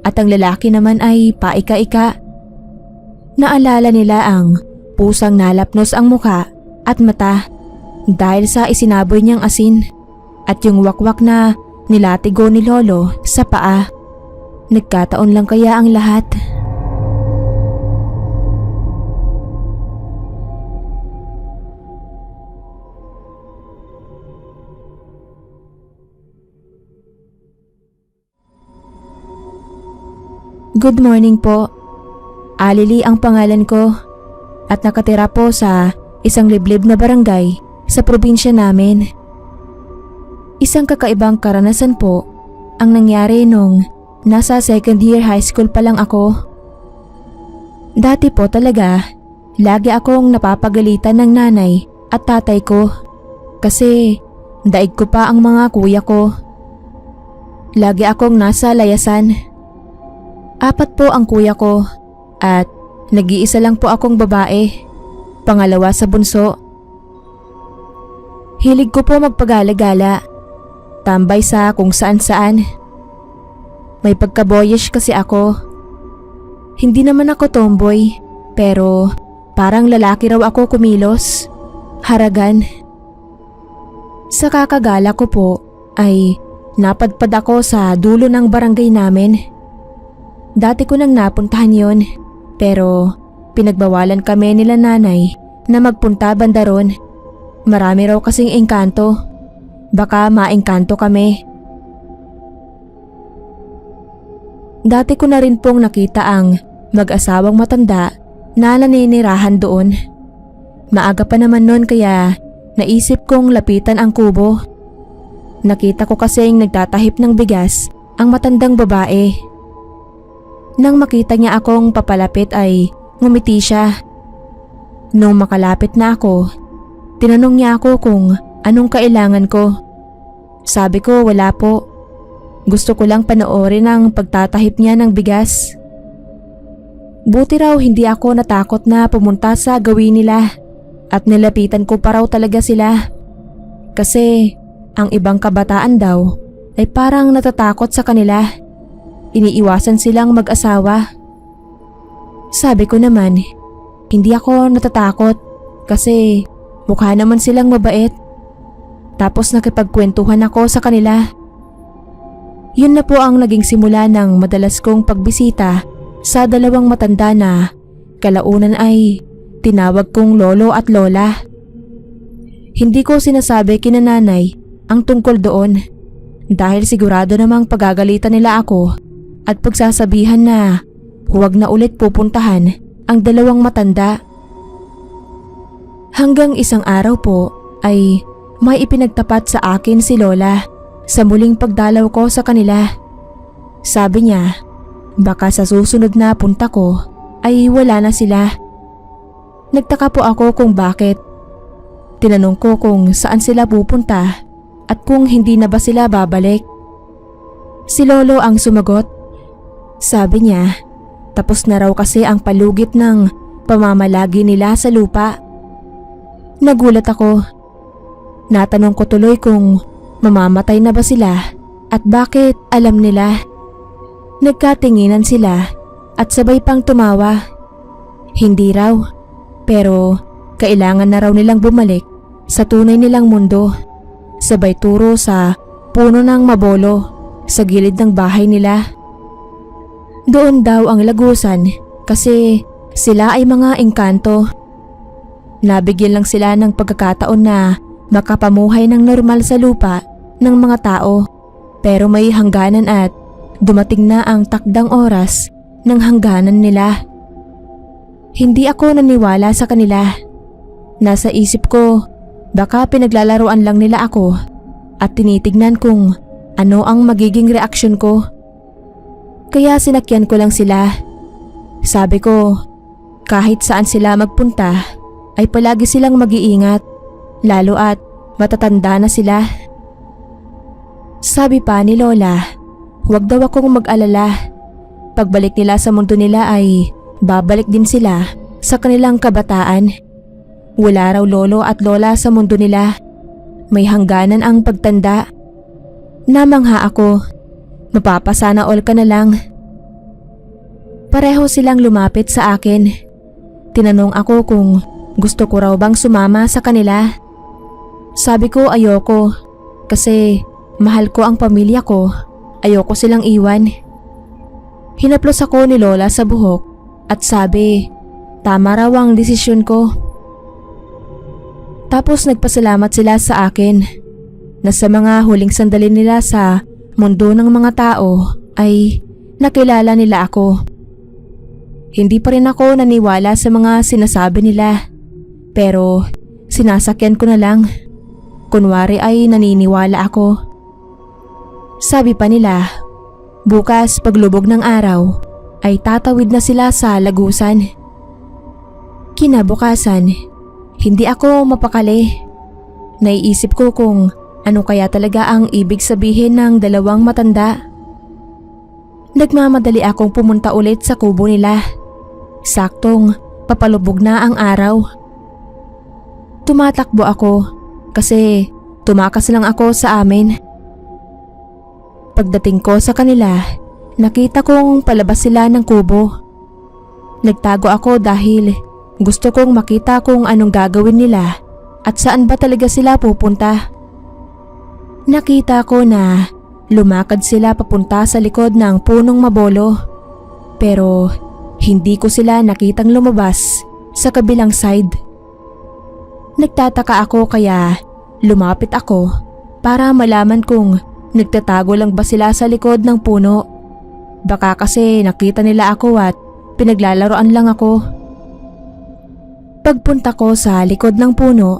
at ang lalaki naman ay paika-ika. Naalala nila ang pusang nalapnos ang muka at mata dahil sa isinaboy niyang asin at yung wakwak na nilatigo ni Lolo sa paa. Nagkataon lang kaya ang lahat? Good morning po. Alili ang pangalan ko at nakatira po sa isang liblib na barangay sa probinsya namin. Isang kakaibang karanasan po ang nangyari nung nasa second year high school pa lang ako. Dati po talaga, lagi akong napapagalitan ng nanay at tatay ko kasi daig ko pa ang mga kuya ko. Lagi akong nasa layasan. 4 po ang kuya ko at nag-iisa lang po akong babae, pangalawa sa bunso. Hilig ko po magpagala-gala, tambay sa kung saan-saan. May pagka-boyish kasi ako. Hindi naman ako tomboy, pero parang lalaki raw ako kumilos, haragan. Sa kakagala ko po ay napadpad ako sa dulo ng barangay namin. Dati ko nang napuntahan yon, pero pinagbawalan kami nila nanay na magpunta banda ron. Marami raw kasing engkanto. Baka maengkanto kami. Dati ko na rin pong nakita ang mag-asawang matanda na naninirahan doon. Maaga pa naman nun kaya naisip kong lapitan ang kubo. Nakita ko kasing nagtatahip ng bigas ang matandang babae. Nang makita niya akong papalapit ay ngumiti siya. Nung makalapit na ako, tinanong niya ako kung anong kailangan ko. Sabi ko wala po. Gusto ko lang panoorin ang pagtatahip niya ng bigas. Buti raw hindi ako natakot na pumunta sa gawin nila at nilapitan ko pa raw talaga sila. Kasi ang ibang kabataan daw ay parang natatakot sa kanila. Iniiwasan silang mag-asawa. Sabi ko naman, hindi ako natatakot kasi mukha naman silang mabait. Tapos nakipagkwentuhan ako sa kanila. Yun na po ang naging simula ng madalas kong pagbisita sa dalawang matanda na kalaunan ay tinawag kong lolo at lola. Hindi ko sinasabi kina nanay ang tungkol doon dahil sigurado namang pagagalitan nila ako at pagsasabihan na huwag na ulit pupuntahan ang dalawang matanda. Hanggang isang araw po ay may ipinagtapat sa akin si Lola sa muling pagdalaw ko sa kanila. Sabi niya, baka sa susunod na punta ko ay wala na sila. Nagtaka po ako kung bakit. Tinanong ko kung saan sila pupunta at kung hindi na ba sila babalik. Si Lolo ang sumagot. Sabi niya, tapos na raw kasi ang palugit ng pamamalagi nila sa lupa. Nagulat ako. Natanong ko tuloy kung mamamatay na ba sila at bakit alam nila. Nagkatinginan sila at sabay pang tumawa. Hindi raw, pero kailangan na raw nilang bumalik sa tunay nilang mundo. Sabay turo sa puno ng mabolo sa gilid ng bahay nila. Doon daw ang lagusan kasi sila ay mga engkanto. Nabigyan lang sila ng pagkakataon na makapamuhay ng normal sa lupa ng mga tao, pero may hangganan at dumating na ang takdang oras ng hangganan nila. Hindi ako naniwala sa kanila. Nasa isip ko, baka pinaglalaroan lang nila ako at tinitignan kung ano ang magiging reaksyon ko. Kaya sinakyan ko lang sila. Sabi ko, kahit saan sila magpunta ay palagi silang mag-iingat, lalo at matatanda na sila. Sabi pa ni Lola, huwag daw akong mag-alala. Pagbalik nila sa mundo nila ay babalik din sila sa kanilang kabataan. Wala raw lolo at lola sa mundo nila. May hangganan ang pagtanda. Namangha ako. Mapapasana all ka na lang. Pareho silang lumapit sa akin. Tinanong ako kung gusto ko raw bang sumama sa kanila. Sabi ko ayoko kasi mahal ko ang pamilya ko. Ayoko silang iwan. Hinaplos ako ni Lola sa buhok at sabi, tama raw ang desisyon ko. Tapos nagpasalamat sila sa akin na sa mga huling sandali nila sa mundo ng mga tao ay nakilala nila ako. Hindi pa rin ako naniwala sa mga sinasabi nila, pero sinasakyan ko na lang. Kunwari ay naniniwala ako. Sabi pa nila, bukas paglubog ng araw ay tatawid na sila sa lagusan. Kinabukasan, hindi ako mapakali. Naiisip ko kung ano kaya talaga ang ibig sabihin ng dalawang matanda. Nagmamadali akong pumunta ulit sa kubo nila. Saktong papalubog na ang araw. Tumatakbo ako kasi tumakas lang ako sa amin. Pagdating ko sa kanila, nakita kong palabas sila ng kubo. Nagtago ako dahil gusto kong makita kung anong gagawin nila at saan ba talaga sila pupunta. Nakita ko na lumakad sila papunta sa likod ng punong mabolo, pero hindi ko sila nakitang lumabas sa kabilang side. Nagtataka ako kaya lumapit ako para malaman kung nagtatago lang ba sila sa likod ng puno. Baka kasi nakita nila ako at pinaglalaroan lang ako. Pagpunta ko sa likod ng puno,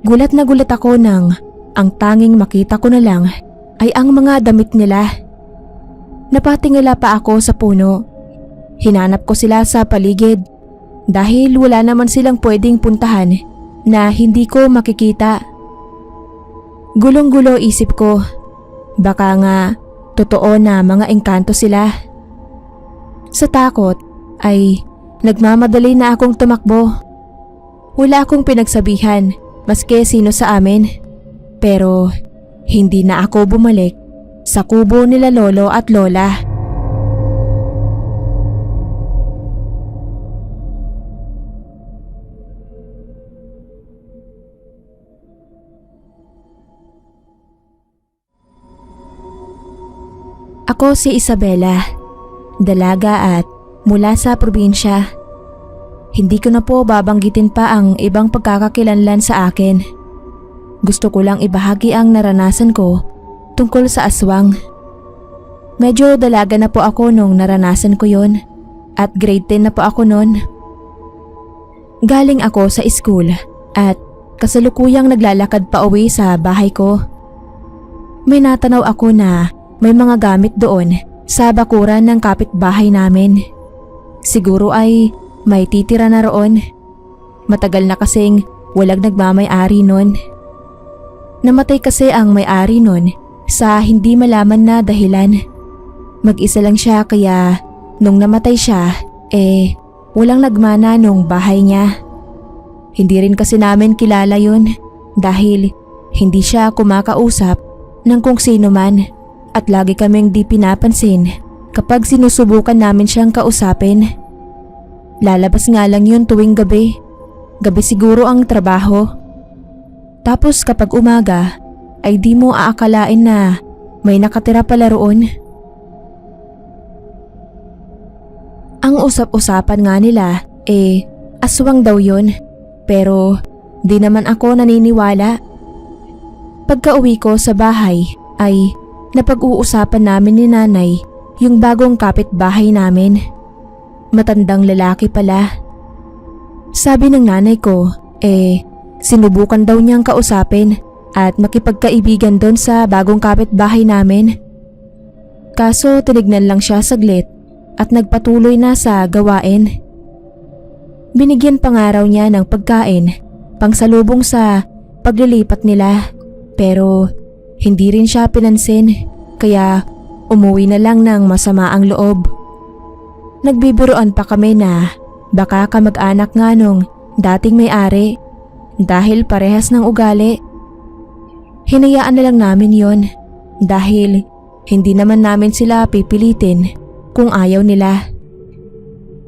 gulat na gulat ako nang ang tanging makita ko na lang ay ang mga damit nila. Napatingala pa ako sa puno. Hinanap ko sila sa paligid dahil wala naman silang pwedeng puntahan na hindi ko makikita. Gulong-gulo isip ko, baka nga totoo na mga engkanto sila. Sa takot ay nagmamadali na akong tumakbo. Wala akong pinagsabihan maski sino sa amin, pero hindi na ako bumalik sa kubo nila lolo at lola. Ako si Isabela, dalaga at mula sa probinsya. Hindi ko na po babanggitin pa ang ibang pagkakakilanlan sa akin. Gusto ko lang ibahagi ang naranasan ko tungkol sa aswang. Medyo dalaga na po ako nung naranasan ko yon at grade 10 na po ako noon. Galing ako sa school at kasalukuyang naglalakad pa uwi sa bahay ko. May natanaw ako na may mga gamit doon sa bakuran ng kapitbahay namin. Siguro ay may titira na roon. Matagal na kasing walang nagmamay-ari nun. Namatay kasi ang may-ari nun sa hindi malaman na dahilan. Mag-isa lang siya kaya nung namatay siya, walang nagmana nung bahay niya. Hindi rin kasi namin kilala yun dahil hindi siya kumakausap ng kung sino man at lagi kaming di pinapansin kapag sinusubukan namin siyang kausapin. Lalabas nga lang yun tuwing gabi. Gabi siguro ang trabaho. Tapos kapag umaga ay di mo aakalain na may nakatira pala roon. Ang usap-usapan nga nila aswang daw yun, pero di naman ako naniniwala. Pagka-uwi ko sa bahay ay napag-uusapan namin ni nanay yung bagong kapitbahay namin. Matandang lalaki pala. Sabi ng nanay ko, sinubukan daw niyang kausapin at makipagkaibigan doon sa bagong kapitbahay namin. Kaso tinignan lang siya saglit at nagpatuloy na sa gawain. Binigyan pa nga raw niya ng pagkain pangsalubong sa paglilipat nila, pero hindi rin siya pinansin kaya umuwi na lang ng masama ang loob. Nagbibiruan pa kami na baka kamag-anak nga nung dating may-ari dahil parehas ng ugali. Hinayaan na lang namin yon dahil hindi naman namin sila pipilitin kung ayaw nila.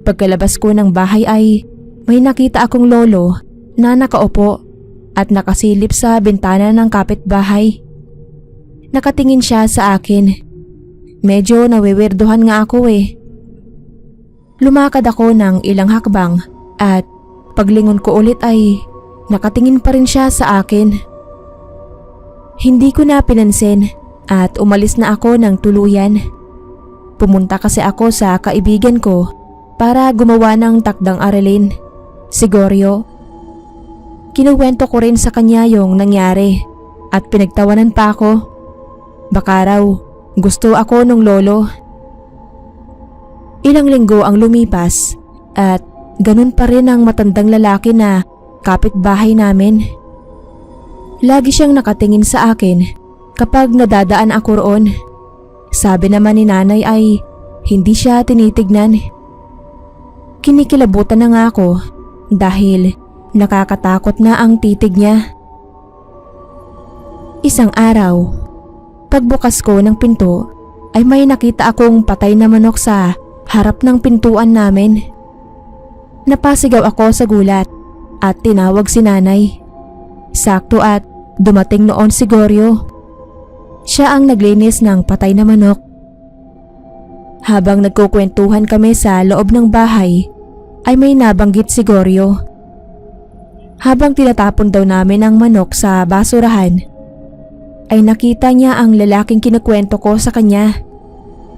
Pagkalabas ko ng bahay ay may nakita akong lolo na nakaupo at nakasilip sa bintana ng kapitbahay. Nakatingin siya sa akin. Medyo nawiwirduhan nga ako Lumakad ako ng ilang hakbang at paglingon ko ulit ay nakatingin pa rin siya sa akin. Hindi ko na pinansin at umalis na ako ng tuluyan. Pumunta kasi ako sa kaibigan ko para gumawa ng takdang aralin, si Goryo. Kinuwento ko rin sa kanya yung nangyari at pinagtawanan pa ako. Baka raw gusto ako nung lolo. Ilang linggo ang lumipas at ganun pa rin ang matandang lalaki na kapitbahay namin. Lagi siyang nakatingin sa akin kapag nadadaan ako roon. Sabi naman ni nanay ay hindi siya tinitignan. Kinikilabutan na nga ako dahil nakakatakot na ang titig niya. Isang araw, pagbukas ko ng pinto ay may nakita akong patay na manok sa harap ng pintuan namin. Napasigaw ako sa gulat at tinawag si nanay. Sakto at dumating noon si Goryo. Siya ang naglinis ng patay na manok. Habang nagkukwentuhan kami sa loob ng bahay ay may nabanggit si Goryo. Habang tinatapon daw namin ang manok sa basurahan ay nakita niya ang lalaking kinukwento ko sa kanya.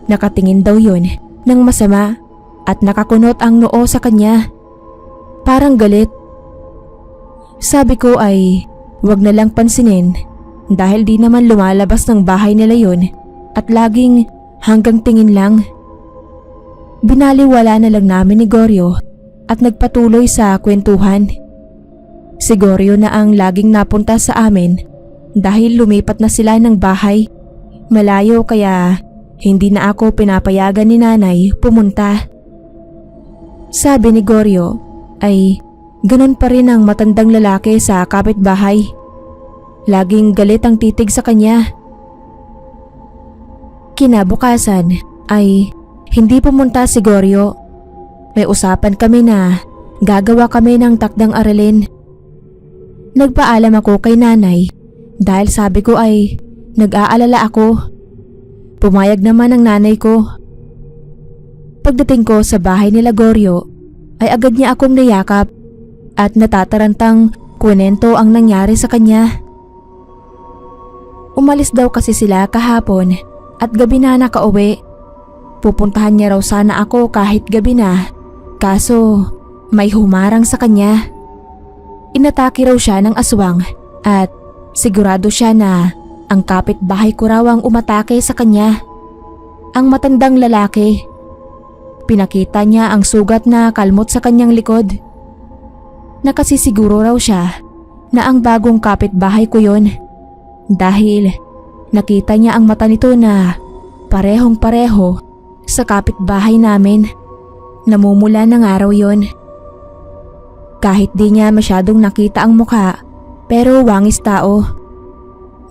Nakatingin daw yun ng masama at nakakunot ang noo sa kanya. Parang galit. Sabi ko ay wag na lang pansinin dahil di naman lumalabas ng bahay nila yun at laging hanggang tingin lang. Binaliwala na lang namin ni Goryo at nagpatuloy sa kwentuhan. Si Goryo na ang laging napunta sa amin dahil lumipat na sila ng bahay. Malayo kaya hindi na ako pinapayagan ni nanay pumunta. Sabi ni Goryo ay ganun pa rin ang matandang lalaki sa kapitbahay. Laging galit ang titig sa kanya. Kinabukasan ay hindi pumunta si Goryo. May usapan kami na gagawa kami ng takdang aralin. Nagpaalam ako kay nanay dahil sabi ko ay nag-aalala ako. Pumayag naman ang nanay ko. Pagdating ko sa bahay nila Goryo ay agad niya akong niyakap at natatarantang kwento ang nangyari sa kanya. Umalis daw kasi sila kahapon at gabi na nakauwi. Pupuntahan niya raw sana ako kahit gabi na, kaso may humarang sa kanya. Inatake raw siya ng aswang at sigurado siya na ang kapitbahay ko raw ang umatake sa kanya. Ang matandang lalaki. Pinakita niya ang sugat na kalmot sa kanyang likod. Nakasisiguro raw siya na ang bagong kapitbahay ko yon dahil nakita niya ang mata nito na parehong pareho sa kapitbahay namin. Namumula ng araw yon. Kahit di niya masyadong nakita ang mukha, pero wangis tao.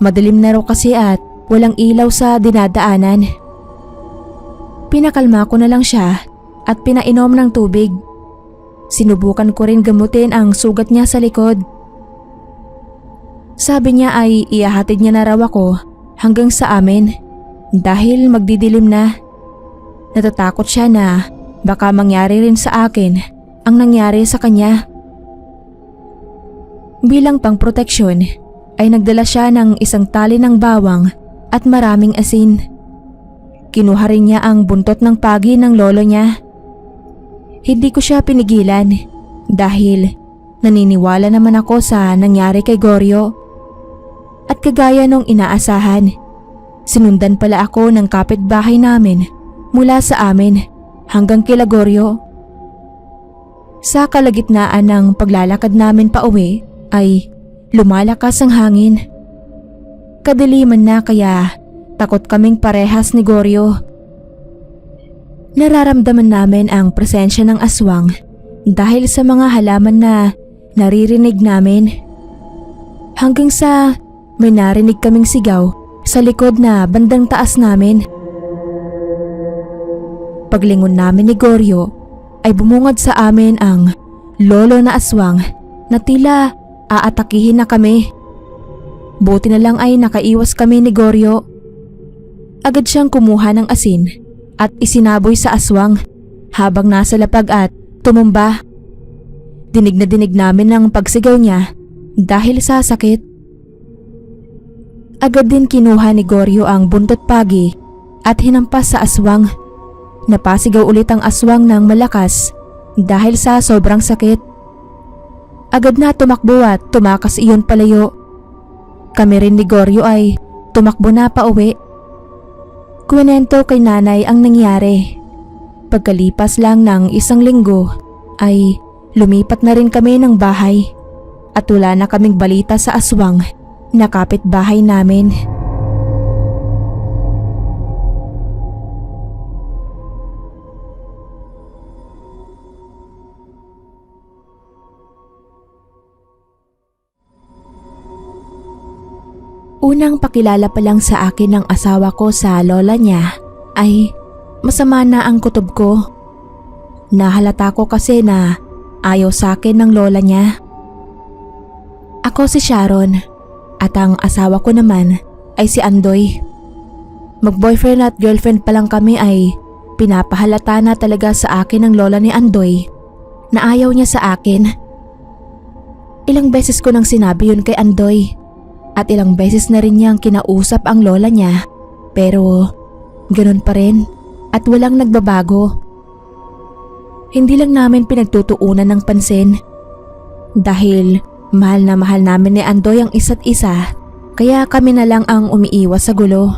Madilim na raw kasi at walang ilaw sa dinadaanan. Pinakalma ko na lang siya at pinainom ng tubig. Sinubukan ko rin gamutin ang sugat niya sa likod. Sabi niya ay ihahatid niya na raw ako hanggang sa amin dahil magdidilim na. Natatakot siya na baka mangyari rin sa akin ang nangyari sa kanya. Bilang pangproteksyon ay nagdala siya ng isang tali ng bawang at maraming asin. Kinuha rin niya ang buntot ng pagi ng lolo niya. Hindi ko siya pinigilan dahil naniniwala naman ako sa nangyari kay Goryo. At kagaya nung inaasahan, sinundan pala ako ng kapitbahay namin mula sa amin hanggang kila Goryo. Sa kalagitnaan ng paglalakad namin pauwi ay lumalakas ang hangin. Kadiliman na kaya takot kaming parehas ni Goryo. Nararamdaman namin ang presensya ng aswang dahil sa mga halaman na naririnig namin. Hanggang sa may narinig kaming sigaw sa likod na bandang taas namin. Paglingon namin ni Goryo ay bumungad sa amin ang lolo na aswang na tila aatakihin na kami. Buti na lang ay nakaiwas kami ni Goryo. Agad siyang kumuha ng asin at isinaboy sa aswang habang nasa lapag at tumumba. Dinig na dinig namin ang pagsigaw niya dahil sa sakit. Agad din kinuha ni Goryo ang buntot pagi at hinampas sa aswang. Napasigaw ulit ang aswang ng malakas dahil sa sobrang sakit. Agad na tumakbo at tumakas iyon palayo. Kami rin ni Goryo ay tumakbo na pauwi. Kwento kay nanay ang nangyari. Pagkalipas lang ng isang linggo ay lumipat na rin kami ng bahay at wala na kaming balita sa aswang na kapitbahay namin. Unang pakilala pa lang sa akin ng asawa ko sa lola niya ay masama na ang kutob ko. Nahalata ko kasi na ayaw sa akin ng lola niya. Ako si Sharon at ang asawa ko naman ay si Andoy. Mag-boyfriend at girlfriend pa lang kami ay pinapahalata na talaga sa akin ng lola ni Andoy na ayaw niya sa akin. Ilang beses ko nang sinabi yun kay Andoy. At ilang beses na rin niyang kinausap ang lola niya, pero ganun pa rin at walang nagbabago. Hindi lang namin pinagtutuunan ng pansin dahil mahal na mahal namin ni Andoy ang isa't isa, kaya kami na lang ang umiiwas sa gulo.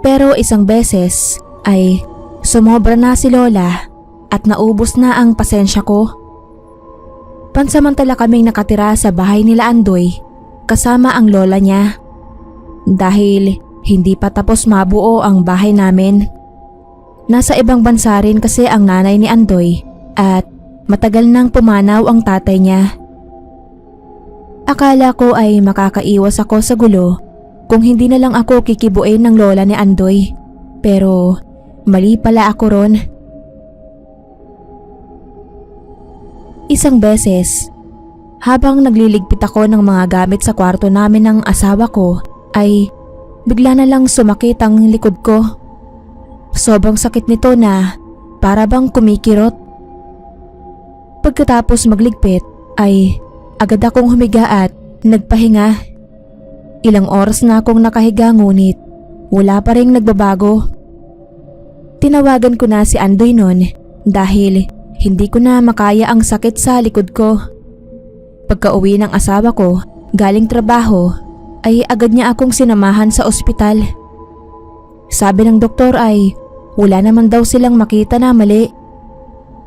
Pero isang beses ay sumobra na si lola at naubos na ang pasensya ko. Pansamantala kaming nakatira sa bahay nila Andoy kasama ang lola niya dahil hindi pa tapos mabuo ang bahay namin. Nasa ibang bansa rin kasi ang nanay ni Andoy at matagal nang pumanaw ang tatay niya. Akala ko ay makakaiwas ako sa gulo kung hindi na lang ako kikibuin ng lola ni Andoy, pero mali pala ako ron. Isang beses, habang nagliligpit ako ng mga gamit sa kwarto namin ng asawa ko ay bigla na lang sumakit ang likod ko. Sobrang sakit nito na para bang kumikirot. Pagkatapos magligpit ay agad akong humiga at nagpahinga. Ilang oras na akong nakahiga ngunit wala pa ring nagbabago. Tinawagan ko na si Andoy noon dahil hindi ko na makaya ang sakit sa likod ko. Pagka-uwi ng asawa ko galing trabaho ay agad niya akong sinamahan sa ospital. Sabi ng doktor ay wala naman daw silang makita na mali.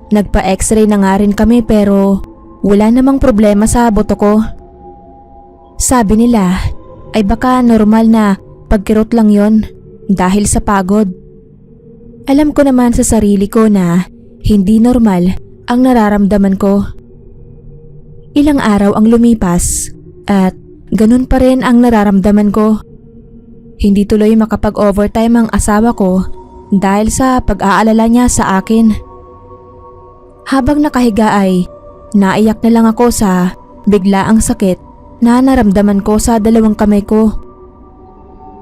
Nagpa-x-ray na nga rin kami pero wala namang problema sa buto ko. Sabi nila ay baka normal na pagkirot lang yon dahil sa pagod. Alam ko naman sa sarili ko na hindi normal ang nararamdaman ko. Ilang araw ang lumipas at ganun pa rin ang nararamdaman ko. Hindi tuloy makapag-overtime ang asawa ko dahil sa pag-aalala niya sa akin. Habang nakahiga ay naiyak na lang ako sa biglaang sakit na naramdaman ko sa dalawang kamay ko.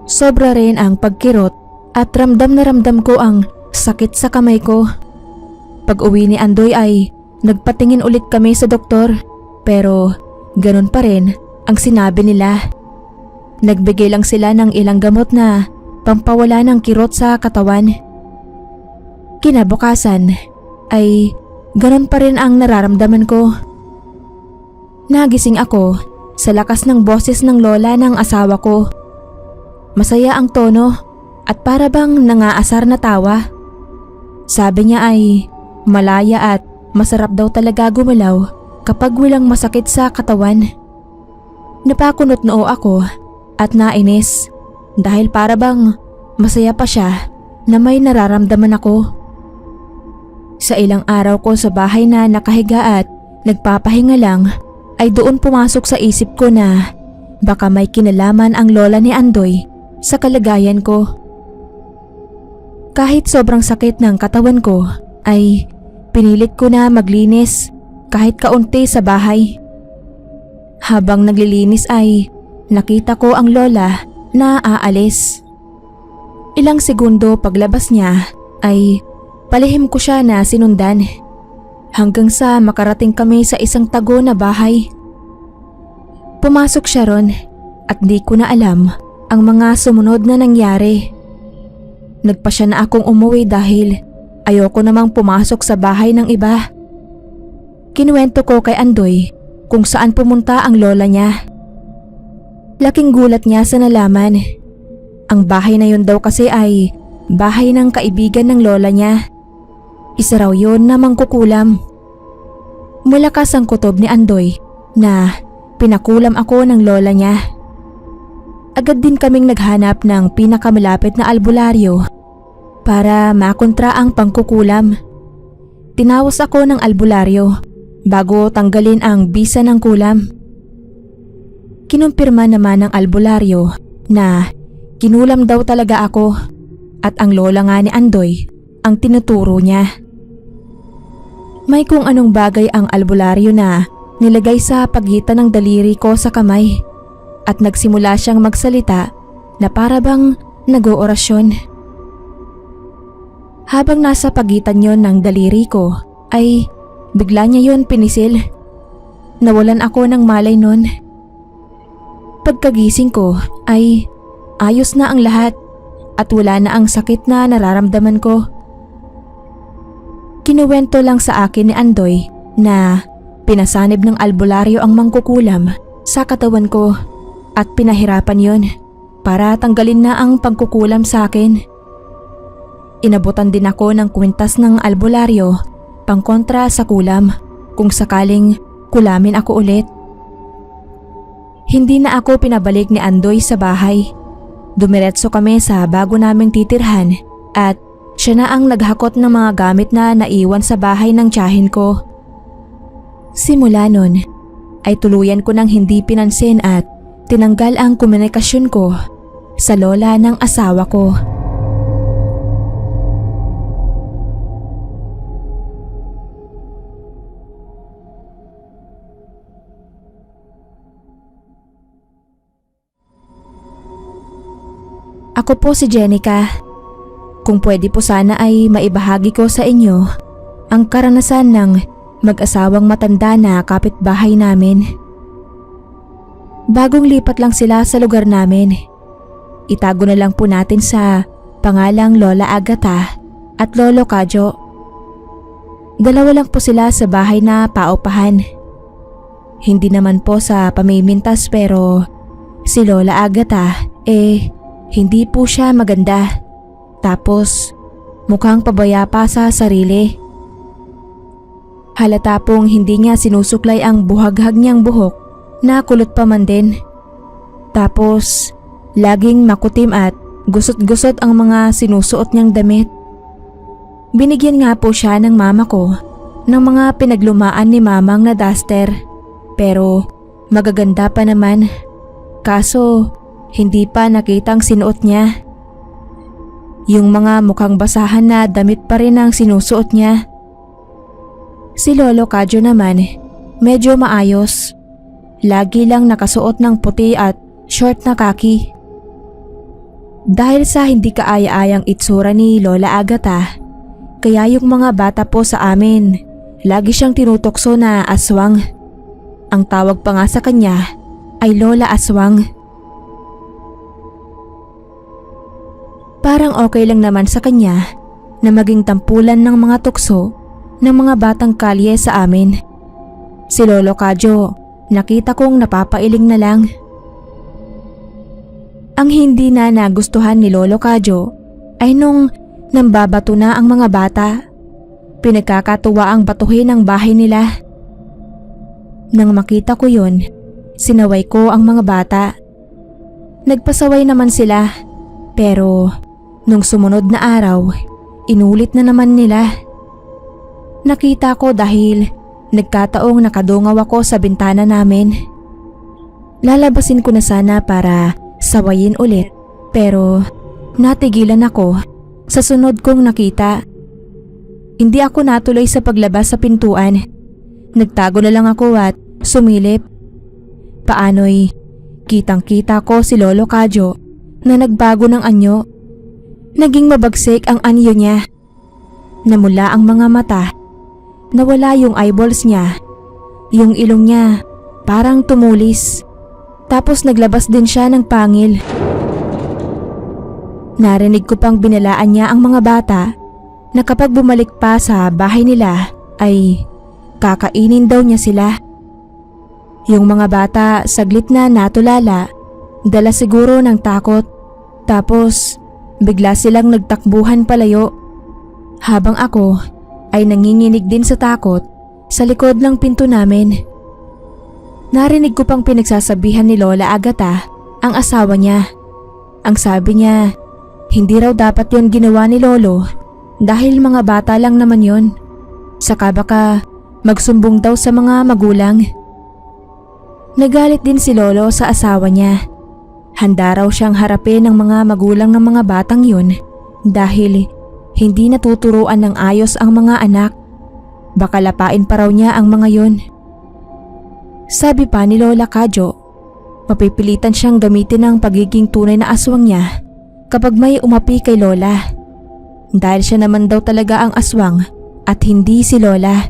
Sobra rin ang pagkirot at ramdam na ramdam ko ang sakit sa kamay ko. Pag-uwi ni Andoy ay nagpatingin ulit kami sa doktor pero ganun pa rin ang sinabi nila. Nagbigay lang sila ng ilang gamot na pampawala ng kirot sa katawan. Kinabukasan ay ganun pa rin ang nararamdaman ko. Nagising ako sa lakas ng boses ng lola ng asawa ko. Masaya ang tono at para bang nangaasar na tawa. Sabi niya ay malaya at masarap daw talaga gumalaw kapag walang masakit sa katawan. Napakunot noo ako at nainis dahil para bang masaya pa siya na may nararamdaman ako. Sa ilang araw ko sa bahay na nakahiga at nagpapahinga lang ay doon pumasok sa isip ko na baka may kinalaman ang lola ni Andoy sa kalagayan ko. Kahit sobrang sakit ng katawan ko ay pinilit ko na maglinis kahit kaunti sa bahay. Habang naglilinis ay nakita ko ang lola na aalis. Ilang segundo paglabas niya ay palihim ko siya na sinundan hanggang sa makarating kami sa isang tago na bahay. Pumasok siya ron at di ko na alam ang mga sumunod na nangyari. Nagpa siya na akong umuwi dahil ayoko namang pumasok sa bahay ng iba. Kinuwento ko kay Andoy kung saan pumunta ang lola niya. Laking gulat niya sa nalaman. Ang bahay na yun daw kasi ay bahay ng kaibigan ng lola niya. Isa raw yun na mangkukulam. Malakas ang kutob ni Andoy na pinakulam ako ng lola niya. Agad din kaming naghanap ng pinakamalapit na albularyo para makontra ang pangkukulam. Tinawas ako ng albularyo bago tanggalin ang bisa ng kulam. Kinumpirma naman ng albularyo na kinulam daw talaga ako at ang lola nga ni Andoy ang tinuturo niya. May kung anong bagay ang albularyo na nilagay sa pagitan ng daliri ko sa kamay at nagsimula siyang magsalita na para bang nag-oorasyon. Habang nasa pagitan yon ng daliri ko ay bigla niya yon pinisil. Nawalan ako ng malay nun. Pagkagising ko ay ayos na ang lahat at wala na ang sakit na nararamdaman ko. Kinuwento lang sa akin ni Andoy na pinasanib ng albularyo ang mangkukulam sa katawan ko at pinahirapan yon para tanggalin na ang pangkukulam sa akin. Inabutan din ako ng kwintas ng albularyo pangkontra sa kulam kung sakaling kulamin ako ulit. Hindi na ako pinabalik ni Andoy sa bahay. Dumiretso kami sa bago naming titirhan at siya na ang naghakot ng mga gamit na naiwan sa bahay ng tiyahin ko. Simula nun ay tuluyan ko nang hindi pinansin at tinanggal ang komunikasyon ko sa lola ng asawa ko. Ako po si Jenica. Kung pwede po sana ay maibahagi ko sa inyo ang karanasan ng mag-asawang matanda na kapitbahay namin. Bagong lipat lang sila sa lugar namin. Itago na lang po natin sa pangalang Lola Agata at Lolo Kadyo. Dalawa lang po sila sa bahay na paupahan. Hindi naman po sa pamimintas pero si Lola Agatha hindi po siya maganda. Tapos mukhang pabaya pa sa sarili. Halata pong hindi niya sinusuklay ang buhaghag niyang buhok na kulot pa man din. Tapos laging makutim at gusot-gusot ang mga sinusuot niyang damit. Binigyan nga po siya ng mama ko ng mga pinaglumaan ni mamang na duster, pero magaganda pa naman. Kaso hindi pa nakitang sinuot niya. Yung mga mukhang basahan na damit pa rin ang sinusuot niya. Si Lolo Kadyo naman medyo maayos. Lagi lang nakasuot ng puti at short na kaki. Dahil sa hindi kaaya-ayang itsura ni Lola Agatha, kaya yung mga bata po sa amin, lagi siyang tinutokso na aswang. Ang tawag pa nga sa kanya ay Lola Aswang. Parang okay lang naman sa kanya na maging tampulan ng mga tukso ng mga batang kalye sa amin. Si Lolo Kadyo, nakita kong napapailing na lang. Ang hindi na nagustuhan ni Lolo Kadyo ay nung nambabato na ang mga bata. Pinagkakatuwa ang batuhin ang bahay nila. Nang makita ko yun, sinaway ko ang mga bata. Nagpasaway naman sila, pero nung sumunod na araw, inulit na naman nila. Nakita ko dahil nagkataong nakadungaw ako sa bintana namin. Lalabasin ko na sana para sawayin ulit, pero natigilan ako sa sunod kong nakita. Hindi ako natuloy sa paglabas sa pintuan. Nagtago na lang ako at sumilip. Paano'y kitang-kita ko si Lolo Kadyo na nagbago ng anyo. Naging mabagsik ang anyo niya. Namula ang mga mata. Nawala yung eyeballs niya. Yung ilong niya parang tumulis. Tapos naglabas din siya ng pangil. Narinig ko pang binalaan niya ang mga bata na kapag bumalik pa sa bahay nila ay kakainin daw niya sila. Yung mga bata saglit na natulala, dala siguro ng takot. Tapos bigla silang nagtakbuhan palayo. Habang ako ay nanginginig din sa takot sa likod ng pinto namin. Narinig ko pang pinagsasabihan ni Lola Agatha ang asawa niya. Ang sabi niya, hindi raw dapat yon ginawa ni Lolo dahil mga bata lang naman yon. Saka baka magsumbong daw sa mga magulang. Nagalit din si Lolo sa asawa niya. Handa raw siyang harapin ng mga magulang ng mga batang yun dahil hindi natuturuan ng ayos ang mga anak. Baka lapain pa raw niya ang mga yun. Sabi pa ni Lola Kadyo, mapipilitan siyang gamitin ang pagiging tunay na aswang niya kapag may umapi kay Lola. Dahil siya naman daw talaga ang aswang at hindi si Lola.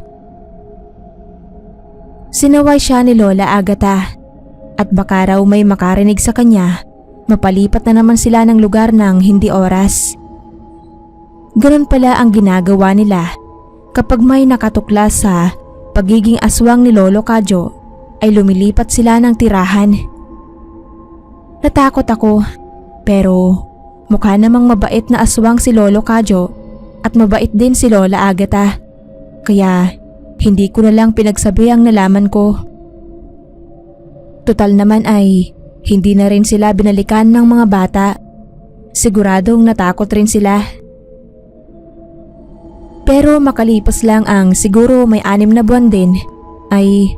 Sinaway siya ni Lola Agatha at baka raw may makarinig sa kanya, mapalipat na naman sila ng lugar ng hindi oras. Ganun pala ang ginagawa nila kapag may nakatuklas sa pagiging aswang ni Lolo Kadyo ay lumilipat sila ng tirahan. Natakot ako pero mukha namang mabait na aswang si Lolo Kadyo at mabait din si Lola Agatha. Kaya hindi ko na lang pinagsabi ang nalaman ko. Tutal naman ay hindi na rin sila binalikan ng mga bata. Siguradong natakot rin sila. Pero makalipas lang ang siguro may 6 na buwan din ay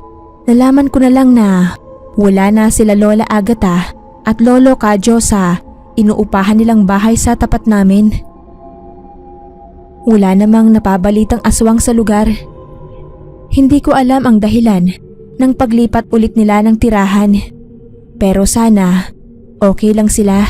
nalaman ko na lang na wala na sila Lola Agatha at Lolo Kadyo sa inuupahan nilang bahay sa tapat namin. Wala namang napabalitang aswang sa lugar. Hindi ko alam ang dahilan ng paglipat ulit nila ng tirahan. Pero sana okay lang sila.